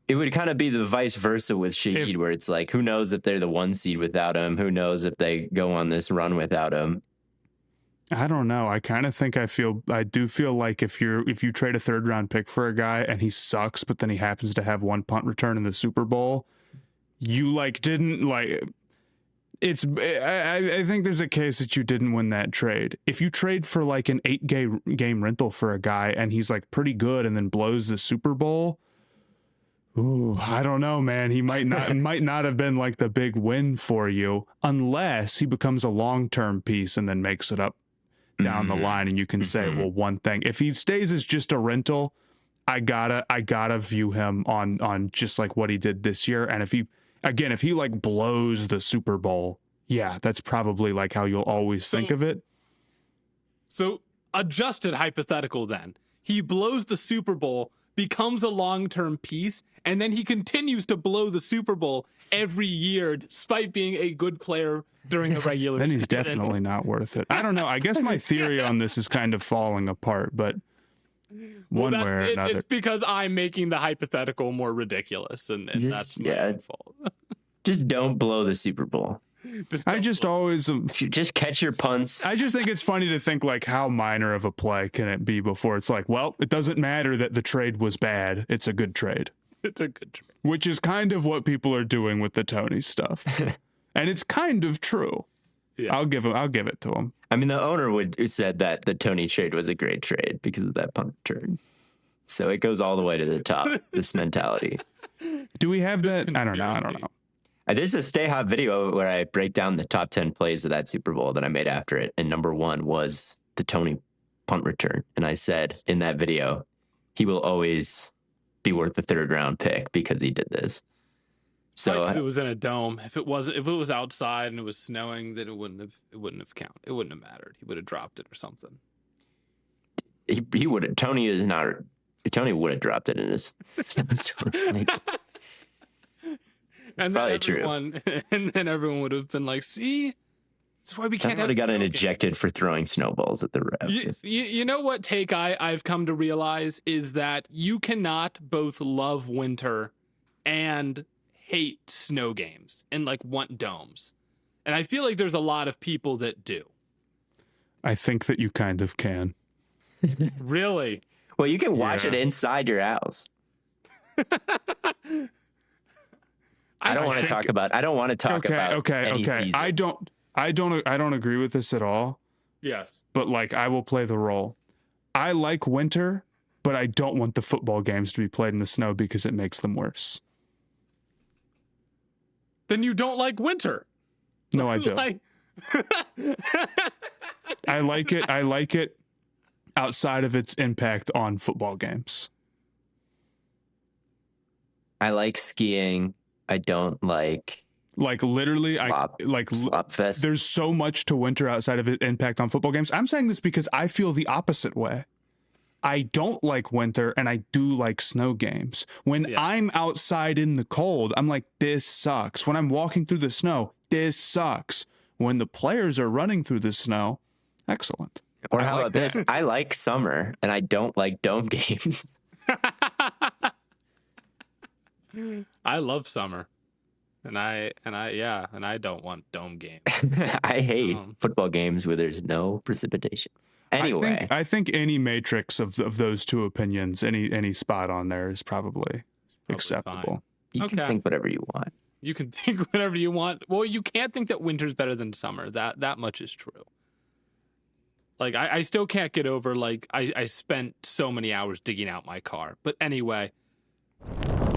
It would kind of be the vice versa with Shaheed, where it's like, who knows if they're the 1 seed without him? Who knows if they go on this run without him? I don't know. I kind of think I do feel like if you trade a 3rd round pick for a guy and he sucks, but then he happens to have 1 punt return in the Super Bowl, you like didn't like. I think there's a case that you didn't win that trade. If you trade for like an 8-game rental for a guy and he's like pretty good and then blows the Super Bowl, ooh, I don't know, man. He might not have been like the big win for you unless he becomes a long-term piece and then makes it up down the line. And you can say, well, one thing, if he stays as just a rental, I gotta view him on just like what he did this year. And if he like blows the Super Bowl, yeah, that's probably like how you'll always think of it. So adjusted hypothetical then. He blows the Super Bowl, becomes a long-term piece, and then he continues to blow the Super Bowl every year despite being a good player during a regular season. Then he's definitely not worth it. I don't know. I guess my theory on this is kind of falling apart, but one way or another. It's because I'm making the hypethetical more ridiculous, and that's my fault. Just don't blow the Super Bowl. I just always Just catch your punts. I just think it's funny to think like how minor of a play can it be before it's like, well, it doesn't matter that the trade was bad. It's a good trade. It's a good trade. Which is kind of what people are doing with the Tony stuff. And it's kind of true. Yeah. I'll give it to him. I mean, the owner said that the Tony trade was a great trade because of that punt return. So it goes all the way to the top, this mentality. Do we have that? I don't know. There's a Stay Hot video where I break down the top 10 plays of that Super Bowl that I made after it. And number 1 was the Tony punt return. And I said in that video, he will always be worth the 3rd round pick because he did this. So if it was in a dome, if it was outside and it was snowing, then it wouldn't have counted. It wouldn't have mattered. He would have dropped it or something. He would have. Tony would have dropped it in his like, and probably true. And then everyone would have been like, "See, that's why we can't." Would have gotten ejected for throwing snowballs at the ref. You know what take I've come to realize is that you cannot both love winter and hate snow games and like want domes, and I feel like there's a lot of people that do. I think that you kind of can. Really? Well, you can watch it inside your house. I don't want to talk about any season. I don't agree with this at all. Yes. But like I will play the role. I like winter, but I don't want the football games to be played in the snow because it makes them worse. Then you don't like winter. No, I do. I like it outside of its impact on football games. I like skiing. I don't like literally slop fest. There's so much to winter outside of its impact on football games. I'm saying this because I feel the opposite way. I don't like winter and I do like snow games. When I'm outside in the cold, I'm like, this sucks. When I'm walking through the snow, this sucks. When the players are running through the snow, excellent. Or how about this? I like summer and I don't like dome games. I love summer. And I don't want dome games. I hate football games where there's no precipitation. Anyway, I think any matrix of those two opinions, any spot on there is probably acceptable. Fine. You can think whatever you want. You can think whatever you want. Well, you can't think that winter's better than summer. That much is true. Like, I still can't get over, like, I spent so many hours digging out my car. But anyway,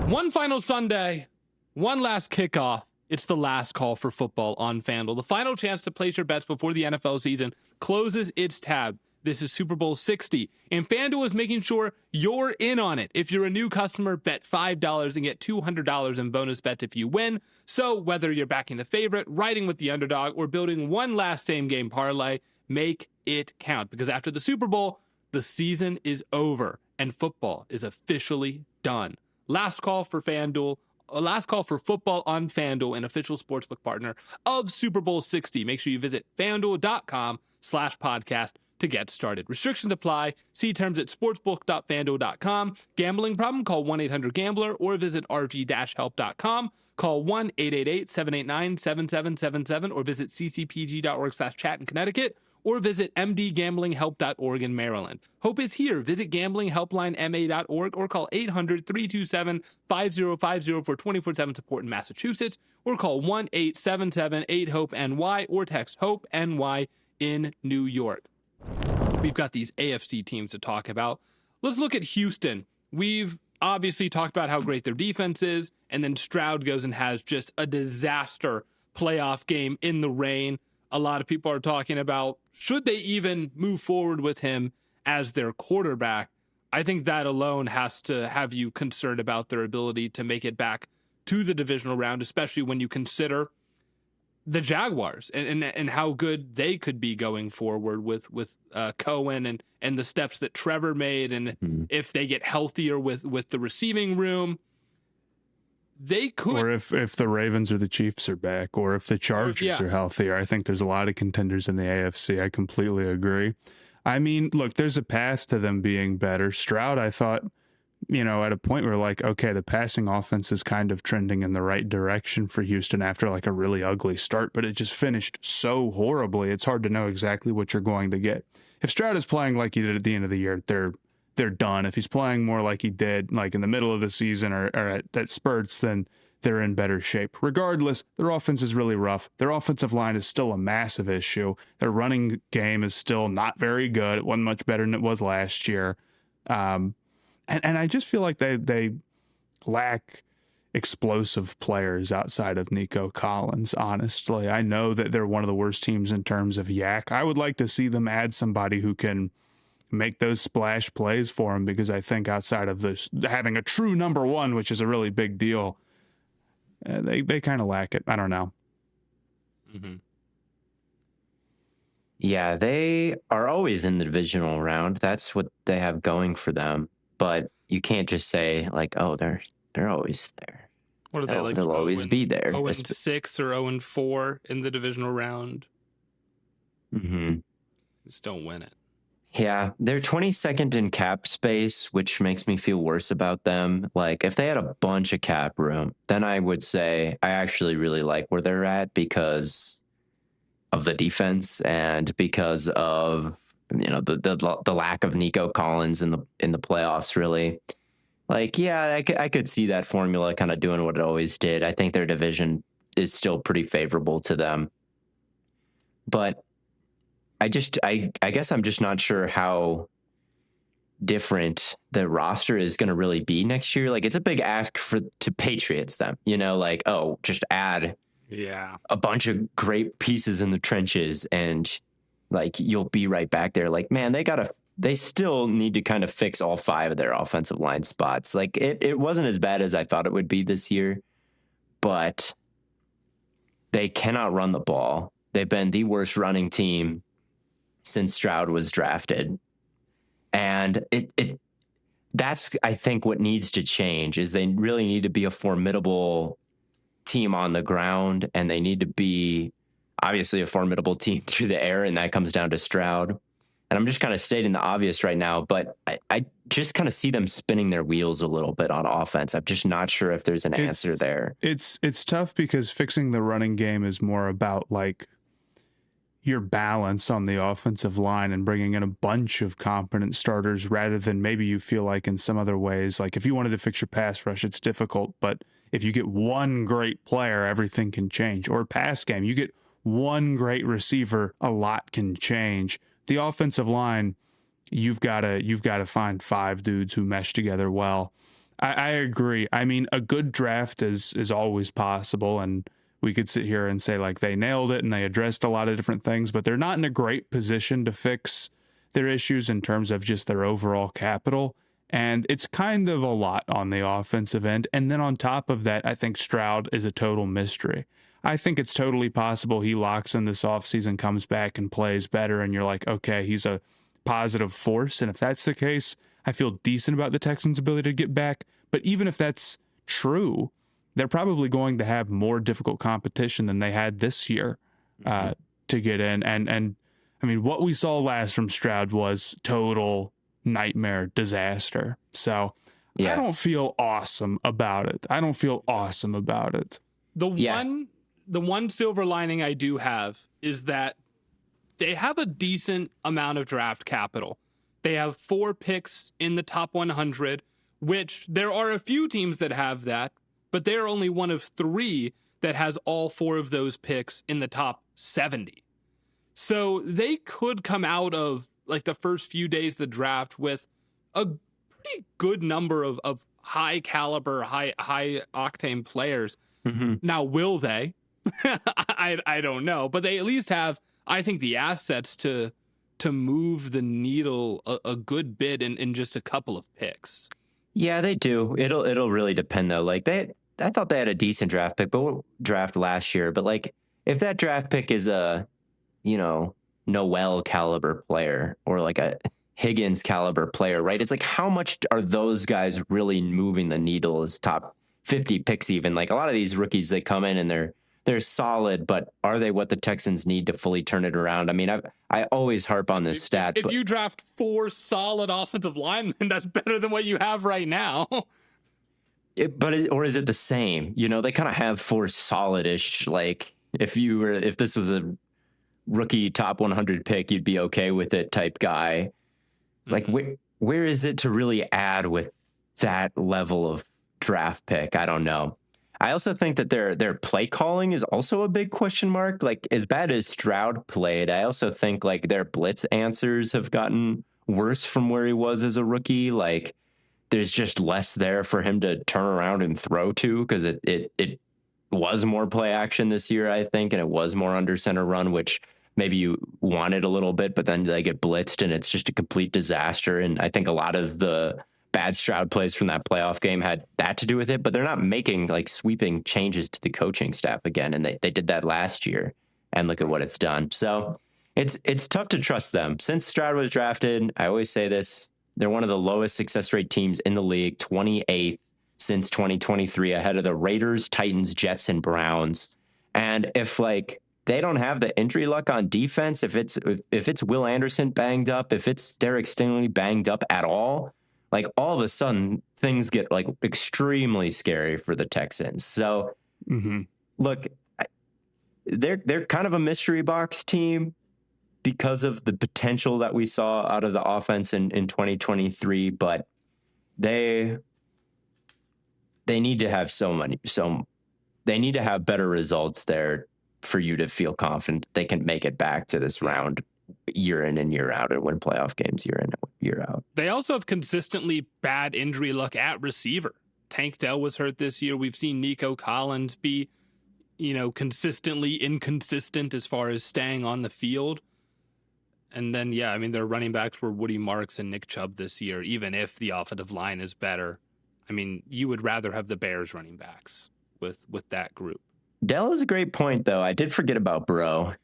one final Sunday, one last kickoff. It's the last call for football on FanDuel. The final chance to place your bets before the NFL season closes its tab. This is Super Bowl 60, and FanDuel is making sure you're in on it. If you're a new customer, bet $5 and get $200 in bonus bets if you win. So whether you're backing the favorite, riding with the underdog, or building one last same-game parlay, make it count. Because after the Super Bowl, the season is over, and football is officially done. Last call for FanDuel. Last call for football on FanDuel, an official sportsbook partner of Super Bowl 60. Make sure you visit FanDuel.com/podcast to get started. Restrictions apply. See terms at sportsbook.fanduel.com. Gambling problem? Call 1-800-GAMBLER or visit rg-help.com. Call 1-888-789-7777 or visit ccpg.org/chat in Connecticut or visit mdgamblinghelp.org in Maryland. Hope is here. Visit gamblinghelplinema.org or call 800-327-5050 for 24/7 support in Massachusetts or call 1-877-8-HOPE-NY or text HOPE-NY in New York. We've got these AFC teams to talk about. Let's look at Houston. We've obviously talked about how great their defense is, and then Stroud goes and has just a disaster playoff game in the rain. A lot of people are talking about, should they even move forward with him as their quarterback? I think that alone has to have you concerned about their ability to make it back to the divisional round, especially when you consider the Jaguars and how good they could be going forward with Cohen and the steps that Trevor made. And if they get healthier with the receiving room, they could. Or if the Ravens or the Chiefs are back, or if the Chargers are healthier. I think there's a lot of contenders in the AFC. I completely agree. I mean, look, there's a path to them being better. Stroud, I thought, at a point where like, okay, the passing offense is kind of trending in the right direction for Houston after like a really ugly start, but it just finished so horribly. It's hard to know exactly what you're going to get. If Stroud is playing like he did at the end of the year, they're done. If he's playing more like he did like in the middle of the season or at spurts, then they're in better shape. Regardless, their offense is really rough. Their offensive line is still a massive issue. Their running game is still not very good. It wasn't much better than it was last year. And I just feel like they lack explosive players outside of Nico Collins, honestly. I know that they're one of the worst teams in terms of yak. I would like to see them add somebody who can make those splash plays for them, because I think outside of this, having a true number one, which is a really big deal, they kind of lack it. I don't know. Mm-hmm. Yeah, they are always in the divisional round. That's what they have going for them. But you can't just say like, oh, they're always there. What are they like? They'll always be there. 0-6 or 0-4 in the divisional round. Mm-hmm. Just don't win it. Yeah, they're 22nd in cap space, which makes me feel worse about them. Like, if they had a bunch of cap room, then I would say I actually really like where they're at because of the defense and because of the lack of Nico Collins in the playoffs. Really, like, yeah, I could see that formula kind of doing what it always did. I think their division is still pretty favorable to them, but I guess I'm just not sure how different the roster is going to really be next year. Like, it's a big ask to Patriots them, like, oh, just add a bunch of great pieces in the trenches and like you'll be right back there. Like, man, they still need to kind of fix all 5 of their offensive line spots. Like, it wasn't as bad as I thought it would be this year, but they cannot run the ball. They've been the worst running team since Stroud was drafted. And that's, I think, what needs to change is they really need to be a formidable team on the ground, and they need to be obviously a formidable team through the air, and that comes down to Stroud. And I'm just kind of stating the obvious right now, but I just kind of see them spinning their wheels a little bit on offense. I'm just not sure if there's an answer there. It's tough because fixing the running game is more about like your balance on the offensive line and bringing in a bunch of competent starters rather than maybe you feel like in some other ways, like if you wanted to fix your pass rush, it's difficult, but if you get one great player, everything can change. Or pass game, you get one great receiver, a lot can change. The offensive line, you've got to find 5 dudes who mesh together well. I agree. I mean, a good draft is always possible, and we could sit here and say like they nailed it and they addressed a lot of different things, but they're not in a great position to fix their issues in terms of just their overall capital. And it's kind of a lot on the offensive end. And then on top of that, I think Stroud is a total mystery. I think it's totally possible he locks in this offseason, comes back and plays better, and you're like, okay, he's a positive force. And if that's the case, I feel decent about the Texans' ability to get back. But even if that's true, they're probably going to have more difficult competition than they had this year to get in. And I mean, what we saw last from Stroud was total nightmare disaster. So I don't feel awesome about it. The one silver lining I do have is that they have a decent amount of draft capital. They have 4 picks in the top 100, which there are a few teams that have that, but they're only one of 3 that has all 4 of those picks in the top 70. So they could come out of like the first few days of the draft with a pretty good number of high caliber, high octane players. Mm-hmm. Now, will they? I don't know, but they at least have, I think, the assets to move the needle a good bit in just a couple of picks. Yeah, they do. It'll really depend though. Like I thought they had a decent draft last year, but like if that draft pick is a, Noel caliber player or like a Higgins caliber player, right? It's like, how much are those guys really moving the needle as top 50 picks even? Like a lot of these rookies, they come in and they're solid, but are they what the Texans need to fully turn it around? I mean, I always harp on this stat. If you draft 4 solid offensive linemen, that's better than what you have right now. Or is it the same? You know, they kind of have 4 solid-ish. Like if this was a rookie top 100 pick, you'd be okay with it type guy. Like where is it to really add with that level of draft pick? I don't know. I also think that their play calling is also a big question mark. Like as bad as Stroud played, I also think like their blitz answers have gotten worse from where he was as a rookie. Like there's just less there for him to turn around and throw to, because it was more play action this year, I think, and it was more under center run, which maybe you wanted a little bit, but then they get blitzed and it's just a complete disaster. And I think a lot of the bad Stroud plays from that playoff game had that to do with it, but they're not making like sweeping changes to the coaching staff again. And they did that last year, and look at what it's done. So it's tough to trust them. Since Stroud was drafted, I always say this, they're one of the lowest success rate teams in the league, 28th since 2023, ahead of the Raiders, Titans, Jets, and Browns. And if like they don't have the injury luck on defense, if it's Will Anderson banged up, if it's Derek Stingley banged up at all, like all of a sudden things get like extremely scary for the Texans. So look, they're kind of a mystery box team because of the potential that we saw out of the offense in 2023, but they need to have they need to have better results there for you to feel confident they can make it back to this round year in and year out and win playoff games year in and year out. They also have consistently bad injury luck at receiver. Tank Dell was hurt this year. We've seen Nico Collins be, consistently inconsistent as far as staying on the field. And then, their running backs were Woody Marks and Nick Chubb this year, even if the offensive line is better. I mean, you would rather have the Bears running backs with that group. Dell is a great point, though. I did forget about Bro.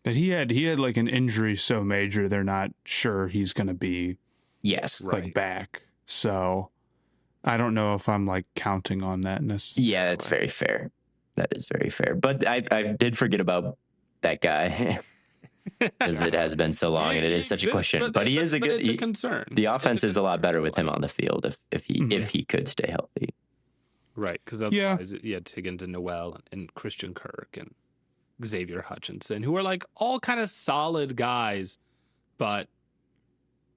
But he had like an injury so major, they're not sure he's going to be back. So I don't know if I'm like counting on that necessarily. Yeah, that's very fair. That is very fair. But I did forget about that guy. Because it has been so long and it is such a question. But he is a good concern. The offense is a lot better with him on the field if he could stay healthy. Right, because otherwise you had Higgins and Noel and Christian Kirk and Xavier Hutchinson, who are like all kind of solid guys. But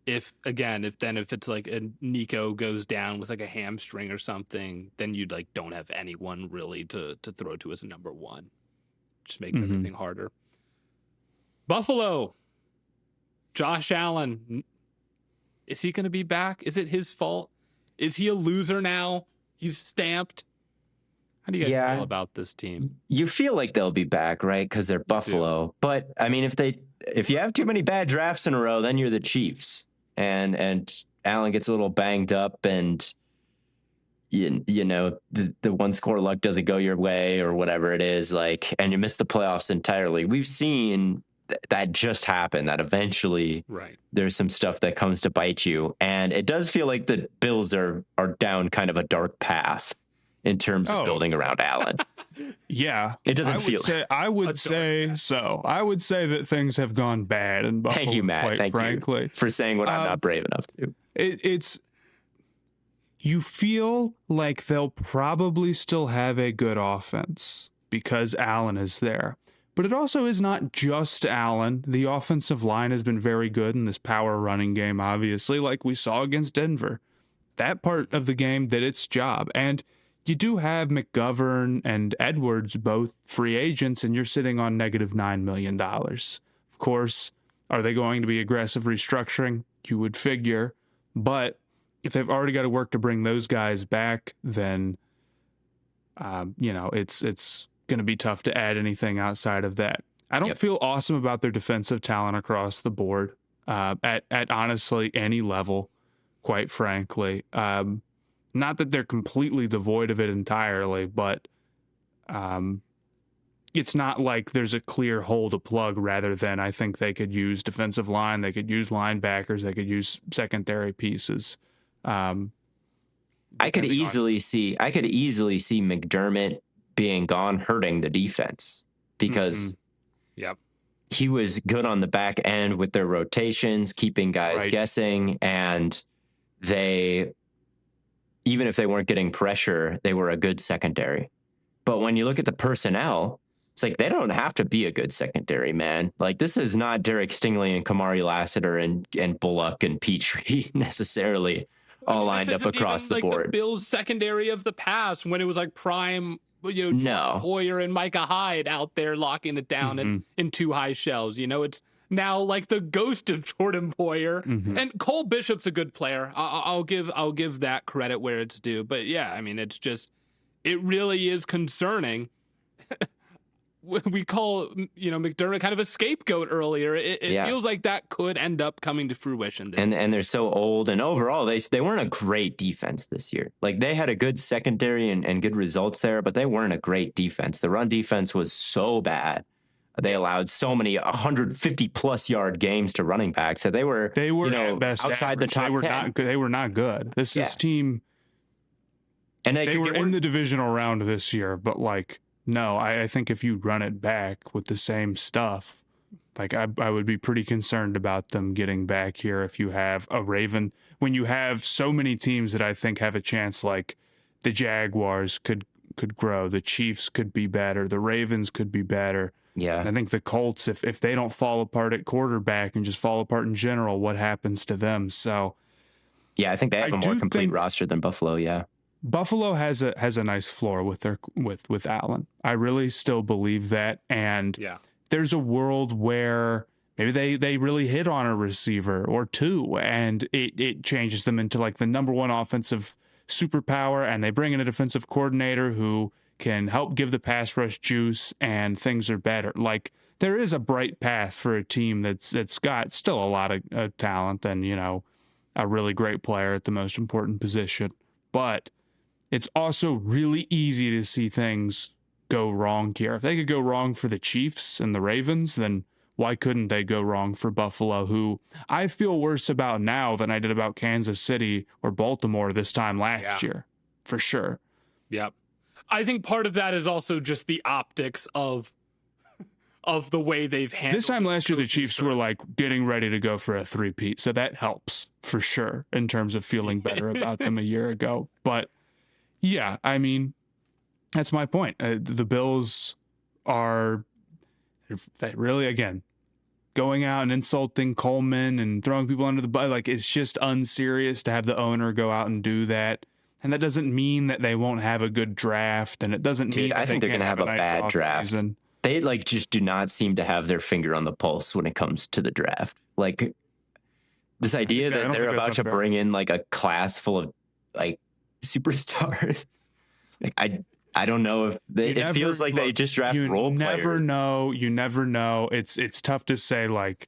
if it's like a Nico goes down with like a hamstring or something, then you like don't have anyone really to throw to as a number one. Just makes everything harder. Buffalo, Josh Allen, is he going to be back? Is it his fault? Is he a loser now? He's stamped. How do you guys feel about this team? You feel like they'll be back, right? Because they're Buffalo. But I mean, if you have too many bad drafts in a row, then you're the Chiefs, and Allen gets a little banged up, and the one score luck doesn't go your way or whatever it is, like, and you miss the playoffs entirely. We've seen that just happen, that eventually there's some stuff that comes to bite you. And it does feel like the Bills are down kind of a dark path in terms of building around Allen. Yeah. It doesn't feel. I would say so. I would say that things have gone bad in Buffalo. Thank you, Matt. Thank you for saying what I'm not brave enough to do. You feel like they'll probably still have a good offense because Allen is there. But it also is not just Allen. The offensive line has been very good in this power running game, obviously, like we saw against Denver. That part of the game did its job. And you do have McGovern and Edwards, both free agents, and you're sitting on negative $9 million. Of course, are they going to be aggressive restructuring? You would figure. But if they've already got to work to bring those guys back, then, it's going to be tough to add anything outside of that. I don't feel awesome about their defensive talent across the board at honestly any level, quite frankly. Not that they're completely devoid of it entirely, but it's not like there's a clear hole to plug, rather than I think they could use defensive line, they could use linebackers, they could use secondary pieces. I could easily see McDermott being gone hurting the defense because Yep. he was good on the back end with their rotations, keeping guys Right. guessing, and they, even if they weren't getting pressure, they were a good secondary. But when you look at the personnel, it's like they don't have to be a good secondary, man. Like, this is not Derek Stingley and Kamari Lassiter and Bullock and Petrie necessarily all lined up across the like board. The Bils secondary of the past when it was like prime, Jordan No. Poyer and Micah Hyde out there locking it down in two high shells. It's now like the ghost of Jordan Poyer, and Cole Bishop's a good player. I'll give that credit where it's due. But yeah, I mean, it's just, it really is concerning. We call, McDermott kind of a scapegoat earlier. It feels like that could end up coming to fruition. And they're so old, and overall they weren't a great defense this year. Like, they had a good secondary and good results there, but they weren't a great defense. The run defense was so bad. They allowed so many 150 plus yard games to running backs that they were at best outside the top 10. They were not good. This team, and they were in the divisional round this year, but like, no, I think if you run it back with the same stuff, like I would be pretty concerned about them getting back here if you have a Raven. When you have so many teams that I think have a chance, like the Jaguars could grow, the Chiefs could be better, the Ravens could be better. Yeah. I think the Colts, if they don't fall apart at quarterback and just fall apart in general, what happens to them? So yeah, I think they have a more complete roster than Buffalo. Yeah. Buffalo has a nice floor with Allen. I really still believe that, and there's a world where maybe they really hit on a receiver or two, and it changes them into like the number one offensive superpower, and they bring in a defensive coordinator who can help give the pass rush juice, and things are better. Like, there is a bright path for a team that's got still a lot of talent and a really great player at the most important position, but it's also really easy to see things go wrong here. If they could go wrong for the Chiefs and the Ravens, then why couldn't they go wrong for Buffalo, who I feel worse about now than I did about Kansas City or Baltimore this time last year, for sure. Yep. I think part of that is also just the optics of the way they've handled. This time last year, the Chiefs were like getting ready to go for a three-peat, so that helps for sure in terms of feeling better about them a year ago. But yeah, I mean, that's my point. The Bills are really, again, going out and insulting Coleman and throwing people under the bus. Like, it's just unserious to have the owner go out and do that. And that doesn't mean that they won't have a good draft, and it doesn't mean that I think they're going to have a bad draft. Season. They just do not seem to have their finger on the pulse when it comes to the draft. Like, this idea that they're about to bring in like a class full of like superstars. Like, I don't know if it feels like they just draft role players. You never know. It's tough to say, like,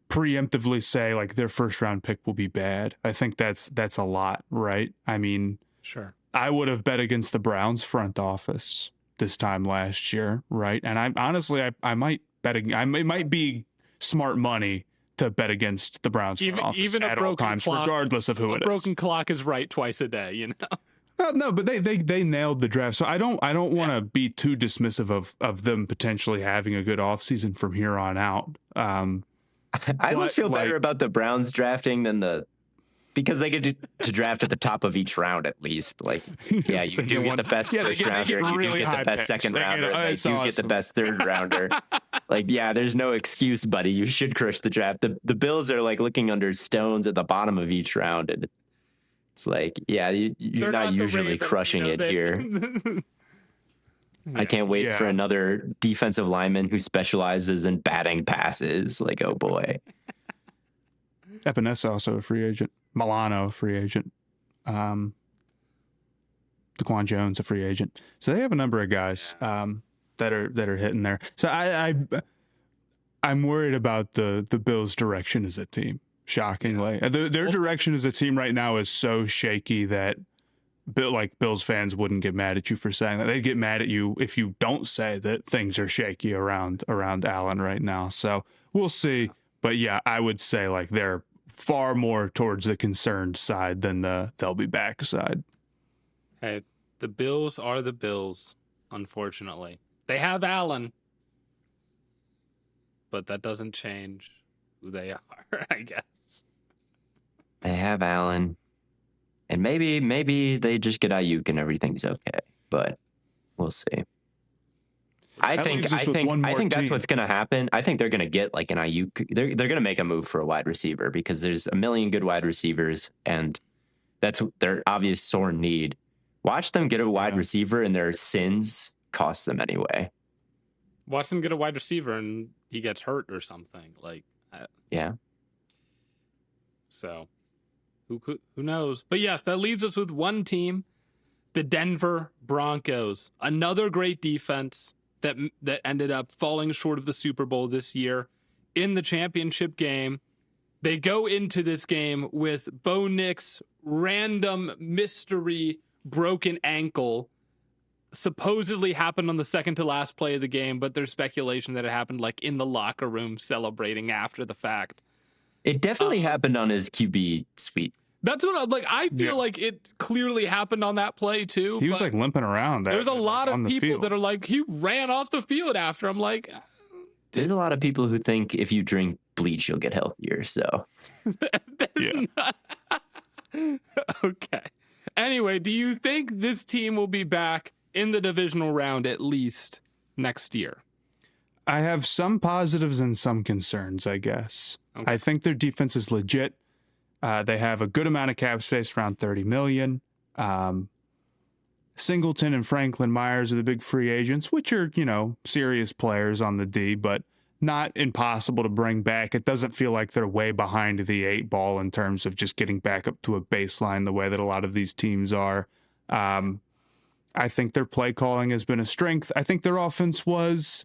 preemptively say like their first round pick will be bad. I think that's a lot, right? I mean, sure. I would have bet against the Browns front office this time last year, right? And I honestly might bet. It might be smart money to bet against the Browns front office even at all times, regardless of who it is. A broken clock is right twice a day, No, but they nailed the draft. So I don't want to be too dismissive of them potentially having a good offseason from here on out. I always feel better about the Browns drafting than because they get to draft at the top of each round at least. Like, yeah, you do get the best first rounder, you do get the best second rounder, you do get the best third rounder. Like, yeah, there's no excuse, buddy. You should crush the draft. The Bills are like looking under stones at the bottom of each round, and it's like, yeah, you're not usually crushing it here. I can't wait for another defensive lineman who specializes in batting passes. Like, oh boy. Epinesa also a free agent. Milano, a free agent. Daquan Jones, a free agent. So they have a number of guys that are hitting there. So I'm worried about the Bills' direction as a team. Shockingly, their direction as a team right now is so shaky that Bills fans wouldn't get mad at you for saying that. They'd get mad at you if you don't say that things are shaky around Allen right now. So we'll see. But yeah, I would say like they're far more towards the concerned side than the they'll be back side. Hey, the Bills are the Bills. unfortunately. They have Allen, but that doesn't change who they are, I guess. They have Allen, and maybe they just get Ayuk and everything's okay, but we'll see. I think that's what's going to happen. I think they're going to get like an Ayuk. They're going to make a move for a wide receiver because there's a million good wide receivers, and that's their obvious sore need. Watch them get a wide receiver, and their sins cost them anyway. Watch them get a wide receiver, and he gets hurt or something. Yeah. So, who knows? But yes, that leaves us with one team, the Denver Broncos. Another great defense that ended up falling short of the Super Bowl this year in the championship game. They go into this game with Bo Nix's random mystery broken ankle. Supposedly happened on the second to last play of the game, but there's speculation that it happened like in the locker room celebrating after the fact. It definitely happened on his QB sweep. That's what I feel like it clearly happened on that play too. He was like limping around. There's a lot of people that are like, he ran off the field after. I'm like, there's a lot of people who think if you drink bleach, you'll get healthier. So, Okay. Anyway, do you think this team will be back in the divisional round at least next year? I have some positives and some concerns, I guess. Okay. I think their defense is legit. They have a good amount of cap space, around $30 million. Singleton and Franklin Myers are the big free agents, which are, serious players on the D, but not impossible to bring back. It doesn't feel like they're way behind the 8 ball in terms of just getting back up to a baseline the way that a lot of these teams are. I think their play calling has been a strength. I think their offense was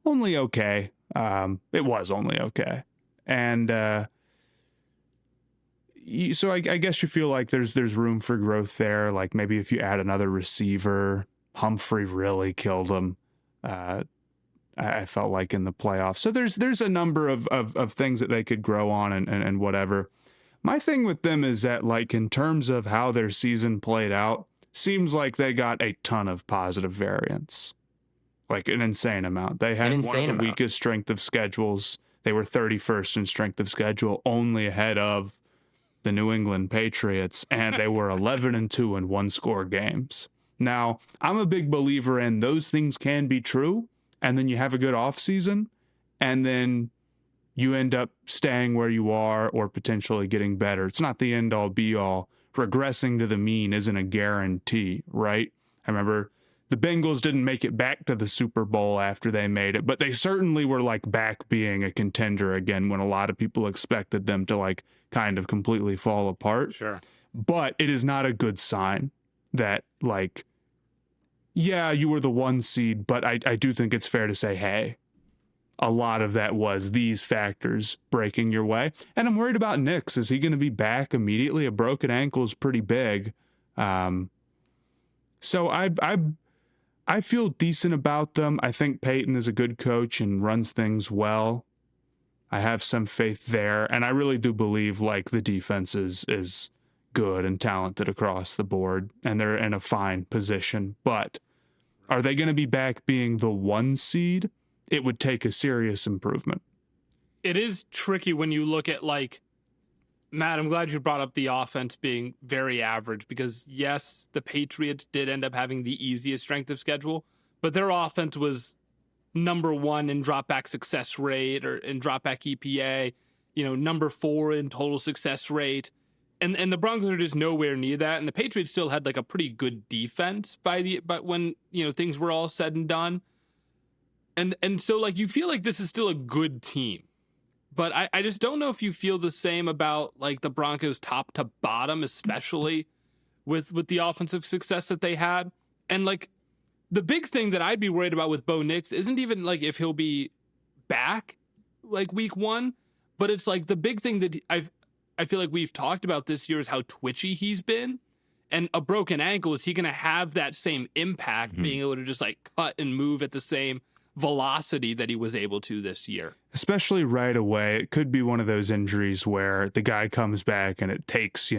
only okay. It was only okay. And so I guess you feel like there's room for growth there. Like maybe if you add another receiver, Humphrey really killed them. I felt like in the playoffs. So there's a number of things that they could grow on and whatever. My thing with them is that like in terms of how their season played out, seems like they got a ton of positive variance. Like an insane amount. They had one of the weakest strength of schedules. They were 31st in strength of schedule, only ahead of the New England Patriots, and they were 11-2 in one-score games. Now, I'm a big believer in those things can be true, and then you have a good offseason, and then you end up staying where you are or potentially getting better. It's not the end-all, be-all. Regressing to the mean isn't a guarantee, right? I remember the Bengals didn't make it back to the Super Bowl after they made it, but they certainly were like back being a contender again when a lot of people expected them to like kind of completely fall apart. Sure. But it is not a good sign that like, yeah, you were the 1 seed, but I do think it's fair to say, hey, a lot of that was these factors breaking your way. And I'm worried about Nix. Is he going to be back immediately? A broken ankle is pretty big. So I feel decent about them. I think Peyton is a good coach and runs things well. I have some faith there, and I really do believe like the defense is good and talented across the board, and they're in a fine position. But are they going to be back being the 1 seed? It would take a serious improvement. It is tricky when you look at like, Matt, I'm glad you brought up the offense being very average because, yes, the Patriots did end up having the easiest strength of schedule, but their offense was number 1 in drop back success rate or in drop back EPA, number 4 in total success rate. And the Broncos are just nowhere near that. And the Patriots still had like a pretty good defense but when, things were all said and done. And so like you feel like this is still a good team. But I just don't know if you feel the same about like the Broncos top to bottom, especially with the offensive success that they had. And like the big thing that I'd be worried about with Bo Nix isn't even like if he'll be back like week 1, but it's like the big thing that I feel like we've talked about this year is how twitchy he's been. And a broken ankle, is he going to have that same impact, being able to just like cut and move at the same velocity that he was able to this year? Especially right away. It could be one of those injuries where the guy comes back and it takes,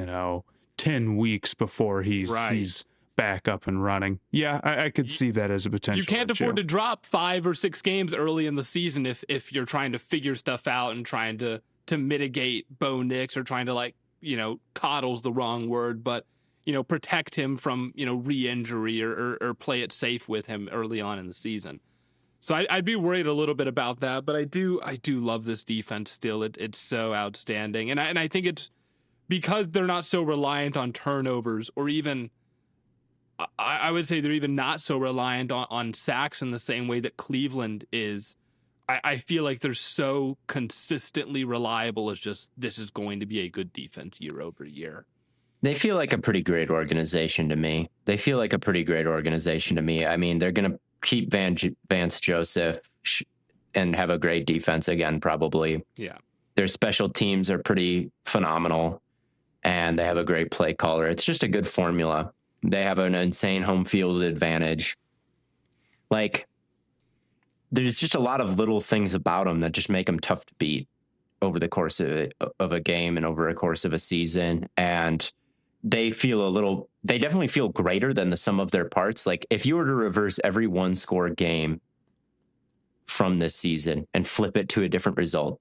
10 weeks before he's back up and running. Yeah, I could see that as a potential. You can't issue. afford to drop 5 or 6 games early in the season if you're trying to figure stuff out and trying to mitigate Bo Nix, or trying to, like, coddle's the wrong word, but protect him from re-injury, or play it safe with him early on in the season. So I'd be worried a little bit about that, but I do love this defense still. It's so outstanding, and I think it's because they're not so reliant on turnovers, or even I would say they're even not so reliant on sacks in the same way that Cleveland is. I feel like they're so consistently reliable as just, this is going to be a good defense year over year. They feel like a pretty great organization to me. I mean, they're going to keep Vance Joseph and have a great defense again, probably. Yeah. Their special teams are pretty phenomenal, and they have a great play caller. It's just a good formula. They have an insane home field advantage. Like, there's just a lot of little things about them that just make them tough to beat over the course of a game and over a course of a season. And they definitely feel greater than the sum of their parts. Like, if you were to reverse every 1-score game from this season and flip it to a different result,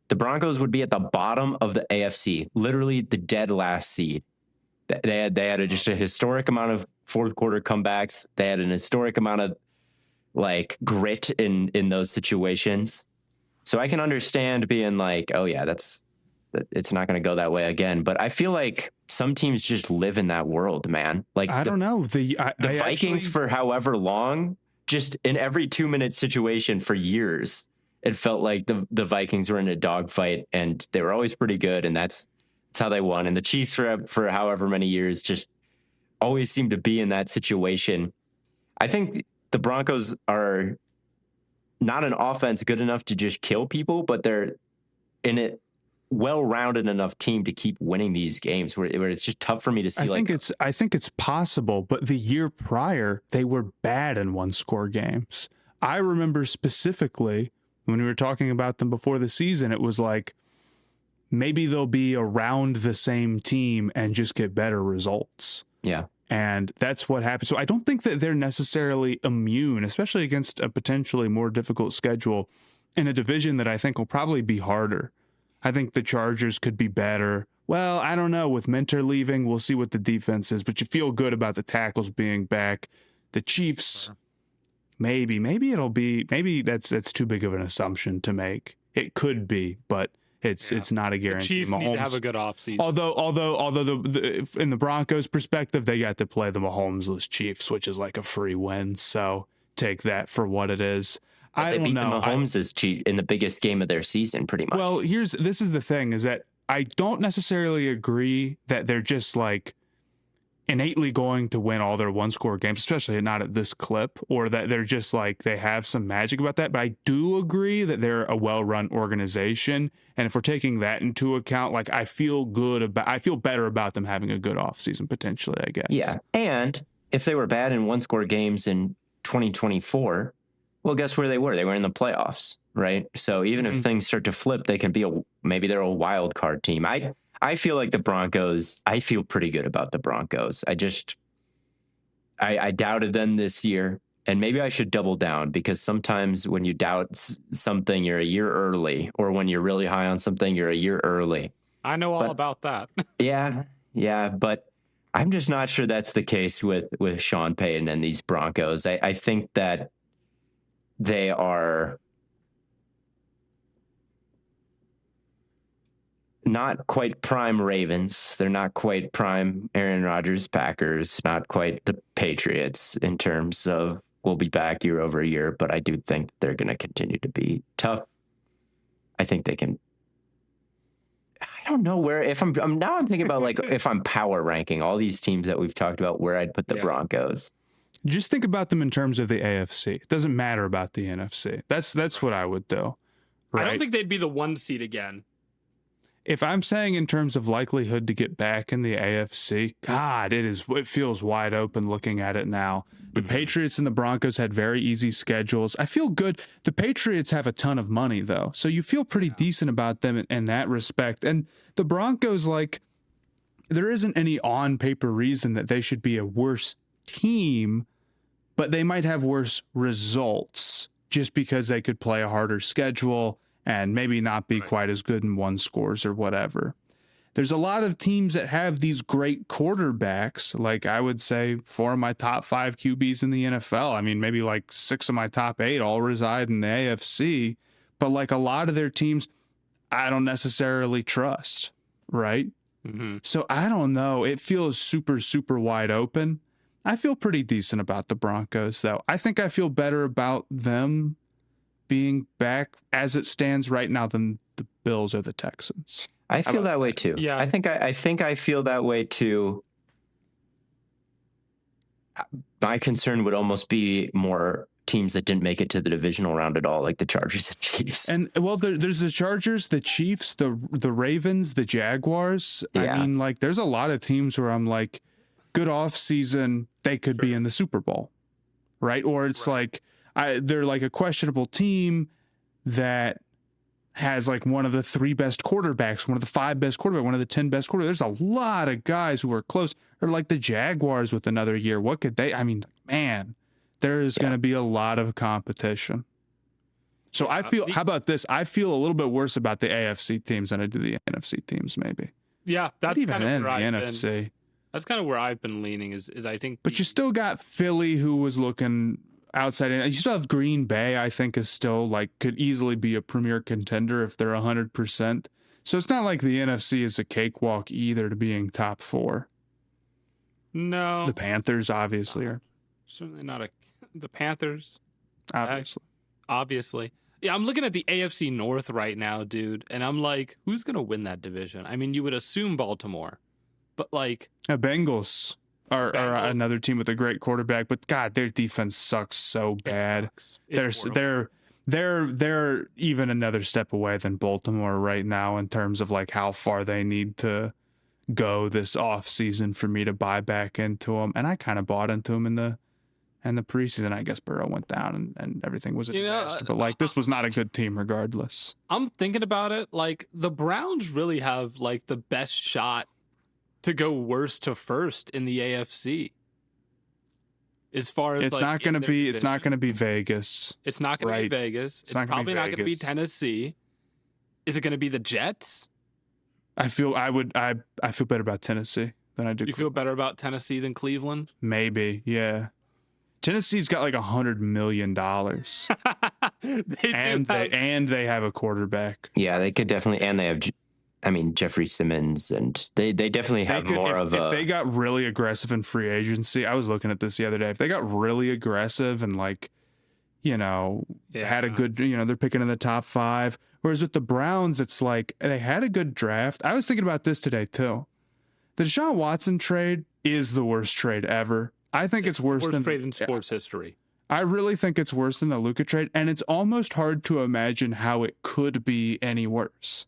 the Broncos would be at the bottom of the AFC, literally the dead last seed. They had just a historic amount of fourth quarter comebacks. They had an historic amount of, like, grit in those situations. So I can understand being like, oh yeah, it's not going to go that way again. But I feel like some teams just live in that world, man. Like, I don't know. The Vikings, for however long, just in every 2-minute situation for years, it felt like the Vikings were in a dogfight, and they were always pretty good, and that's how they won. And the Chiefs for however many years just always seemed to be in that situation. I think the Broncos are not an offense good enough to just kill people, but they're in a well-rounded enough team to keep winning these games where it's just tough for me to see. I think it's possible, but the year prior, they were bad in 1-score games. I remember specifically when we were talking about them before the season, it was like, maybe they'll be around the same team and just get better results. Yeah. And that's what happened. So I don't think that they're necessarily immune, especially against a potentially more difficult schedule in a division that I think will probably be harder. I think the Chargers could be better. Well, I don't know. With Minter leaving, we'll see what the defense is, but you feel good about the tackles being back. The Chiefs, maybe that's too big of an assumption to make. It could be, but it's not a guarantee. The Chiefs need to have a good offseason. Although in the Broncos' perspective, they got to play the Mahomes-less Chiefs, which is like a free win. So take that for what it is. But they beat the Mahomes in the biggest game of their season, pretty much. Well, this is the thing, is that I don't necessarily agree that they're just like innately going to win all their 1-score games, especially not at this clip, or that they're just like, they have some magic about that. But I do agree that they're a well-run organization. And if we're taking that into account, like, I feel better about them having a good offseason potentially, I guess. Yeah. And if they were bad in 1-score games in 2024, well, guess where they were? They were in the playoffs, right? So even if things start to flip, they can be maybe they're a wild card team. I feel like the Broncos, I feel pretty good about the Broncos. I doubted them this year, and maybe I should double down, because sometimes when you doubt something, you're a year early, or when you're really high on something, you're a year early. I know all about that. Yeah, but I'm just not sure that's the case with Sean Payton and these Broncos. I think that they are not quite prime Ravens. They're not quite prime Aaron Rodgers Packers, not quite the Patriots in terms of we'll be back year over year, but I do think they're going to continue to be tough. I think they can. I don't know where, I'm thinking about, like, if I'm power ranking all these teams that we've talked about, where I'd put the Broncos. Just think about them in terms of the AFC. It doesn't matter about the NFC. That's what I would do. Right? I don't think they'd be the 1 seed again. If I'm saying in terms of likelihood to get back in the AFC, God, it feels wide open looking at it now. The Patriots and the Broncos had very easy schedules. I feel good. The Patriots have a ton of money, though, so you feel pretty decent about them in that respect. And the Broncos, like, there isn't any on-paper reason that they should be a worse team, but they might have worse results just because they could play a harder schedule and maybe not be quite as good in one scores or whatever. There's a lot of teams that have these great quarterbacks. Like I would say 4 of my top 5 QBs in the NFL. I mean, maybe like 6 of my top 8 all reside in the AFC. But like a lot of their teams, I don't necessarily trust, right? Mm-hmm. So I don't know. It feels super, super wide open. I feel pretty decent about the Broncos, though. I think I feel better about them being back as it stands right now than the Bills or the Texans. I feel that way too. Yeah. I think I feel that way too. My concern would almost be more teams that didn't make it to the divisional round at all, like the Chargers and Chiefs. And well, there's the Chargers, the Chiefs, the Ravens, the Jaguars. Yeah. I mean, like, there's a lot of teams where I'm like, good off season, they could be in the Super Bowl, right? Or it's like they're like a questionable team that has like one of the 3 best quarterbacks, one of the 5 best quarterbacks, one of the 10 best quarterbacks. There's a lot of guys who are close. Or like the Jaguars with another year. What could they? I mean, man, there is going to be a lot of competition. So I feel, how about this? I feel a little bit worse about the AFC teams than I do the NFC teams, maybe. Yeah, that's even kind of in where the I've NFC. been. That's kind of where I've been leaning. Is I think. But you still got Philly, who was looking outside in. You still have Green Bay, I think, is still like could easily be a premier contender if they're 100%. So it's not like the NFC is a cakewalk either to being top 4. No, The Panthers obviously are. certainly not the Panthers. Obviously. Yeah, I'm looking at the AFC North right now, dude, and I'm like, who's gonna win that division? I mean, you would assume Baltimore, but like, Bengals are another team with a great quarterback, but God, their defense sucks so bad. They're even another step away than Baltimore right now in terms of like how far they need to go this off season for me to buy back into them. And I kind of bought into them in the preseason. I guess Burrow went down and everything was a disaster. But like this was not a good team regardless. I'm thinking about it. Like the Browns really have like the best shot to go worst to first in the AFC. As far as it's not going to be Vegas. It's not going to be Vegas. It's probably not going to be Tennessee. Is it going to be the Jets? I feel better about Tennessee than I do. You feel better about Tennessee than Cleveland? Maybe, yeah. Tennessee's got like $100 million. They have a quarterback. Yeah, they could definitely, and they have, Jeffrey Simmons, and they definitely have if they got really aggressive in free agency. I was looking at this the other day. If they got really aggressive and like, had a good, they're picking in the top 5. Whereas with the Browns, it's like they had a good draft. I was thinking about this today too. The Deshaun Watson trade is the worst trade ever. I think it's worse than trade in sports history. I really think it's worse than the Luka trade, and it's almost hard to imagine how it could be any worse.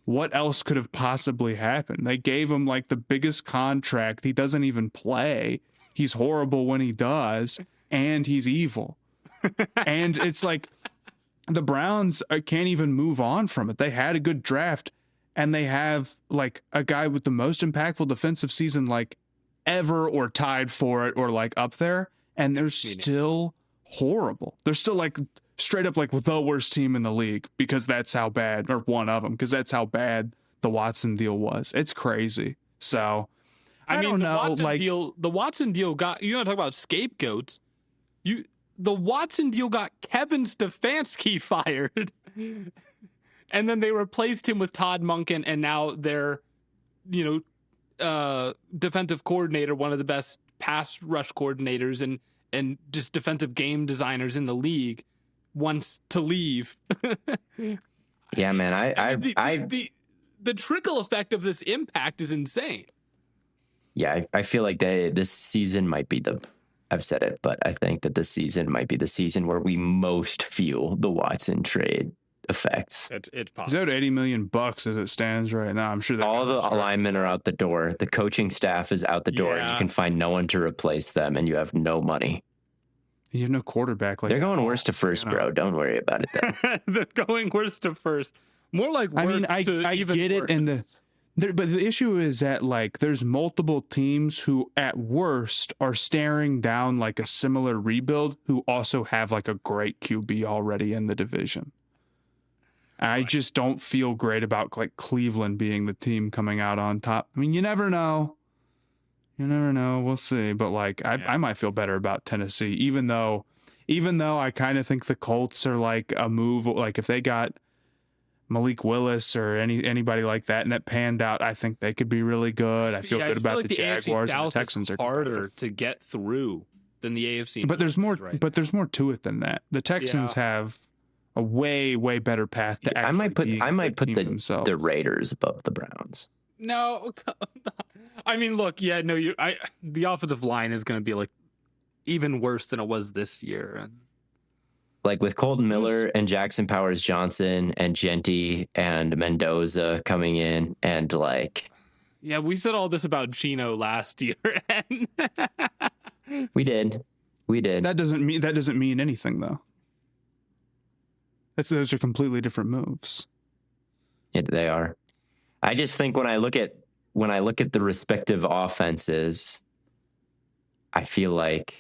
What else could have possibly happened? They gave him like the biggest contract. He doesn't even play. He's horrible when he does, and he's evil. And it's like the Browns can't even move on from it. They had a good draft, and they have like a guy with the most impactful defensive season like ever or tied for it or like up there, and they're still horrible. They're still like straight up like the worst team in the league because that's how bad, or one of them, because that's how bad the Watson deal was. It's crazy. So I don't know. The Watson deal got, you want to talk about scapegoats. The Watson deal got Kevin Stefanski fired. And then they replaced him with Todd Monken, and now they're, defensive coordinator, one of the best pass rush coordinators and just defensive game designers in the league, wants to leave. Yeah, man. The trickle effect of this impact is insane. Yeah, I feel like this season might be I've said it, but I think that this season might be the season where we most feel the Watson trade effects. It's possible. He's out $80 million as it stands right now. I'm sure that all the alignment are out the door. The coaching staff is out the door. Yeah. You can find no one to replace them, and you have no money. You have no quarterback. They're going worst to first, bro. Don't worry about it. They're going worst to first. More like worst. I get it, and But the issue is that like there's multiple teams who at worst are staring down like a similar rebuild who also have like a great QB already in the division. I just don't feel great about like Cleveland being the team coming out on top. I mean, you never know. You never know. We'll see. But like I might feel better about Tennessee, even though I kind of think the Colts are like a move. Like if they got Malik Willis or anybody like that, and it panned out, I think they could be really good. I feel good about like the Jaguars and the South Texans are harder to get through than the AFC. But there's more. Right but there's more to it than that. The Texans have a way better path to. I might put themselves. the Raiders above the Browns. No, I mean, look, the offensive line is going to be like even worse than it was this year, and like with Colton Miller and Jackson Powers Johnson and Genty and Mendoza coming in, and like, yeah, we said all this about Gino last year, and we did. That doesn't mean anything though. Those are completely different moves. Yeah, they are. I just think when I look at the respective offenses, I feel like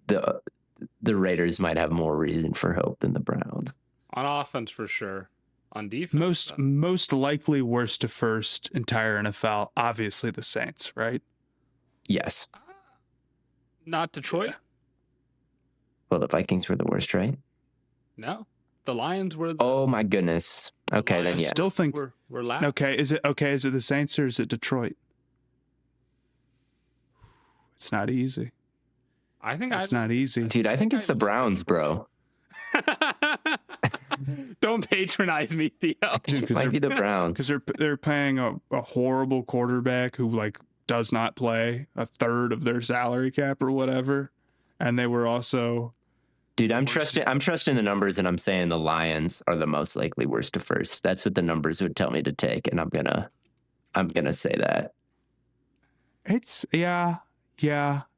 the Raiders might have more reason for hope than the Browns. On offense, for sure. On defense, most likely worst to first entire NFL. Obviously, the Saints, right? Yes. Not Detroit. Yeah. Well, the Vikings were the worst, right? No, the Lions were. Oh my goodness. Okay, then yeah. I still think we're last. Okay, is it the Saints or is it Detroit? It's not easy. I think it's not easy, dude. I think it's the Browns, bro. Don't patronize me, Theo. Dude, it might be the Browns because they're paying a horrible quarterback who like does not play a third of their salary cap or whatever, and they were also. Dude, I'm trusting the numbers, and I'm saying the Lions are the most likely worst to first. That's what the numbers would tell me to take, and I'm gonna say that. It's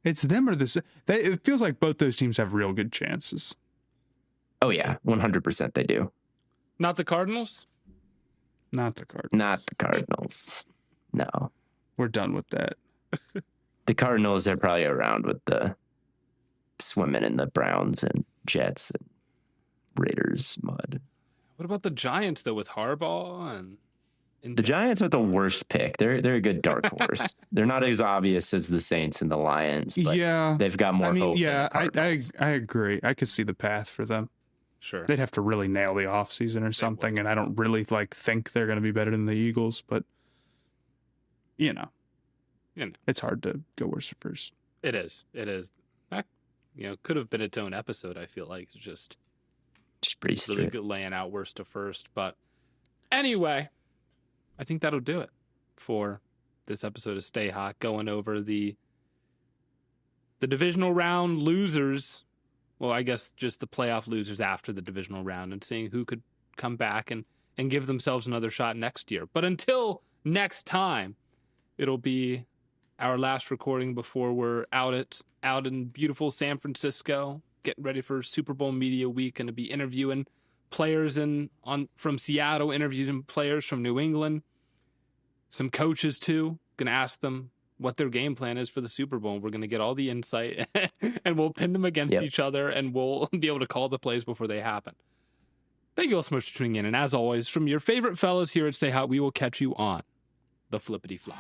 it's them or this. It feels like both those teams have real good chances. Oh yeah, 100% they do. Not the Cardinals. Not the Cardinals. Not the Cardinals. No, we're done with that. The Cardinals are probably around with the swimming in the Browns and Jets and Raiders mud. What about the Giants though, with Harbaugh and the Giants are the worst pick. They're a good dark horse. They're not as obvious as the Saints and the Lions, but they've got more hope. Yeah, I agree. I could see the path for them. Sure. They'd have to really nail the offseason or something, and I don't really think they're going to be better than the Eagles, but you know, it's hard to go worse at first. It is. That, could have been its own episode. I feel like it's just pretty really good laying out worst to first. But anyway, I think that'll do it for this episode of Stay Hot, going over the divisional round losers. Well, I guess just the playoff losers after the divisional round, and seeing who could come back and give themselves another shot next year. But until next time, it'll be our last recording before we're out in beautiful San Francisco, getting ready for Super Bowl Media Week, and to be interviewing players from Seattle, interviewing players from New England, some coaches too. Gonna ask them what their game plan is for the Super Bowl. We're gonna get all the insight, and we'll pin them against each other, and we'll be able to call the plays before they happen. Thank you all so much for tuning in, and as always, from your favorite fellas here at Stay Hot, we will catch you on the flippity flop.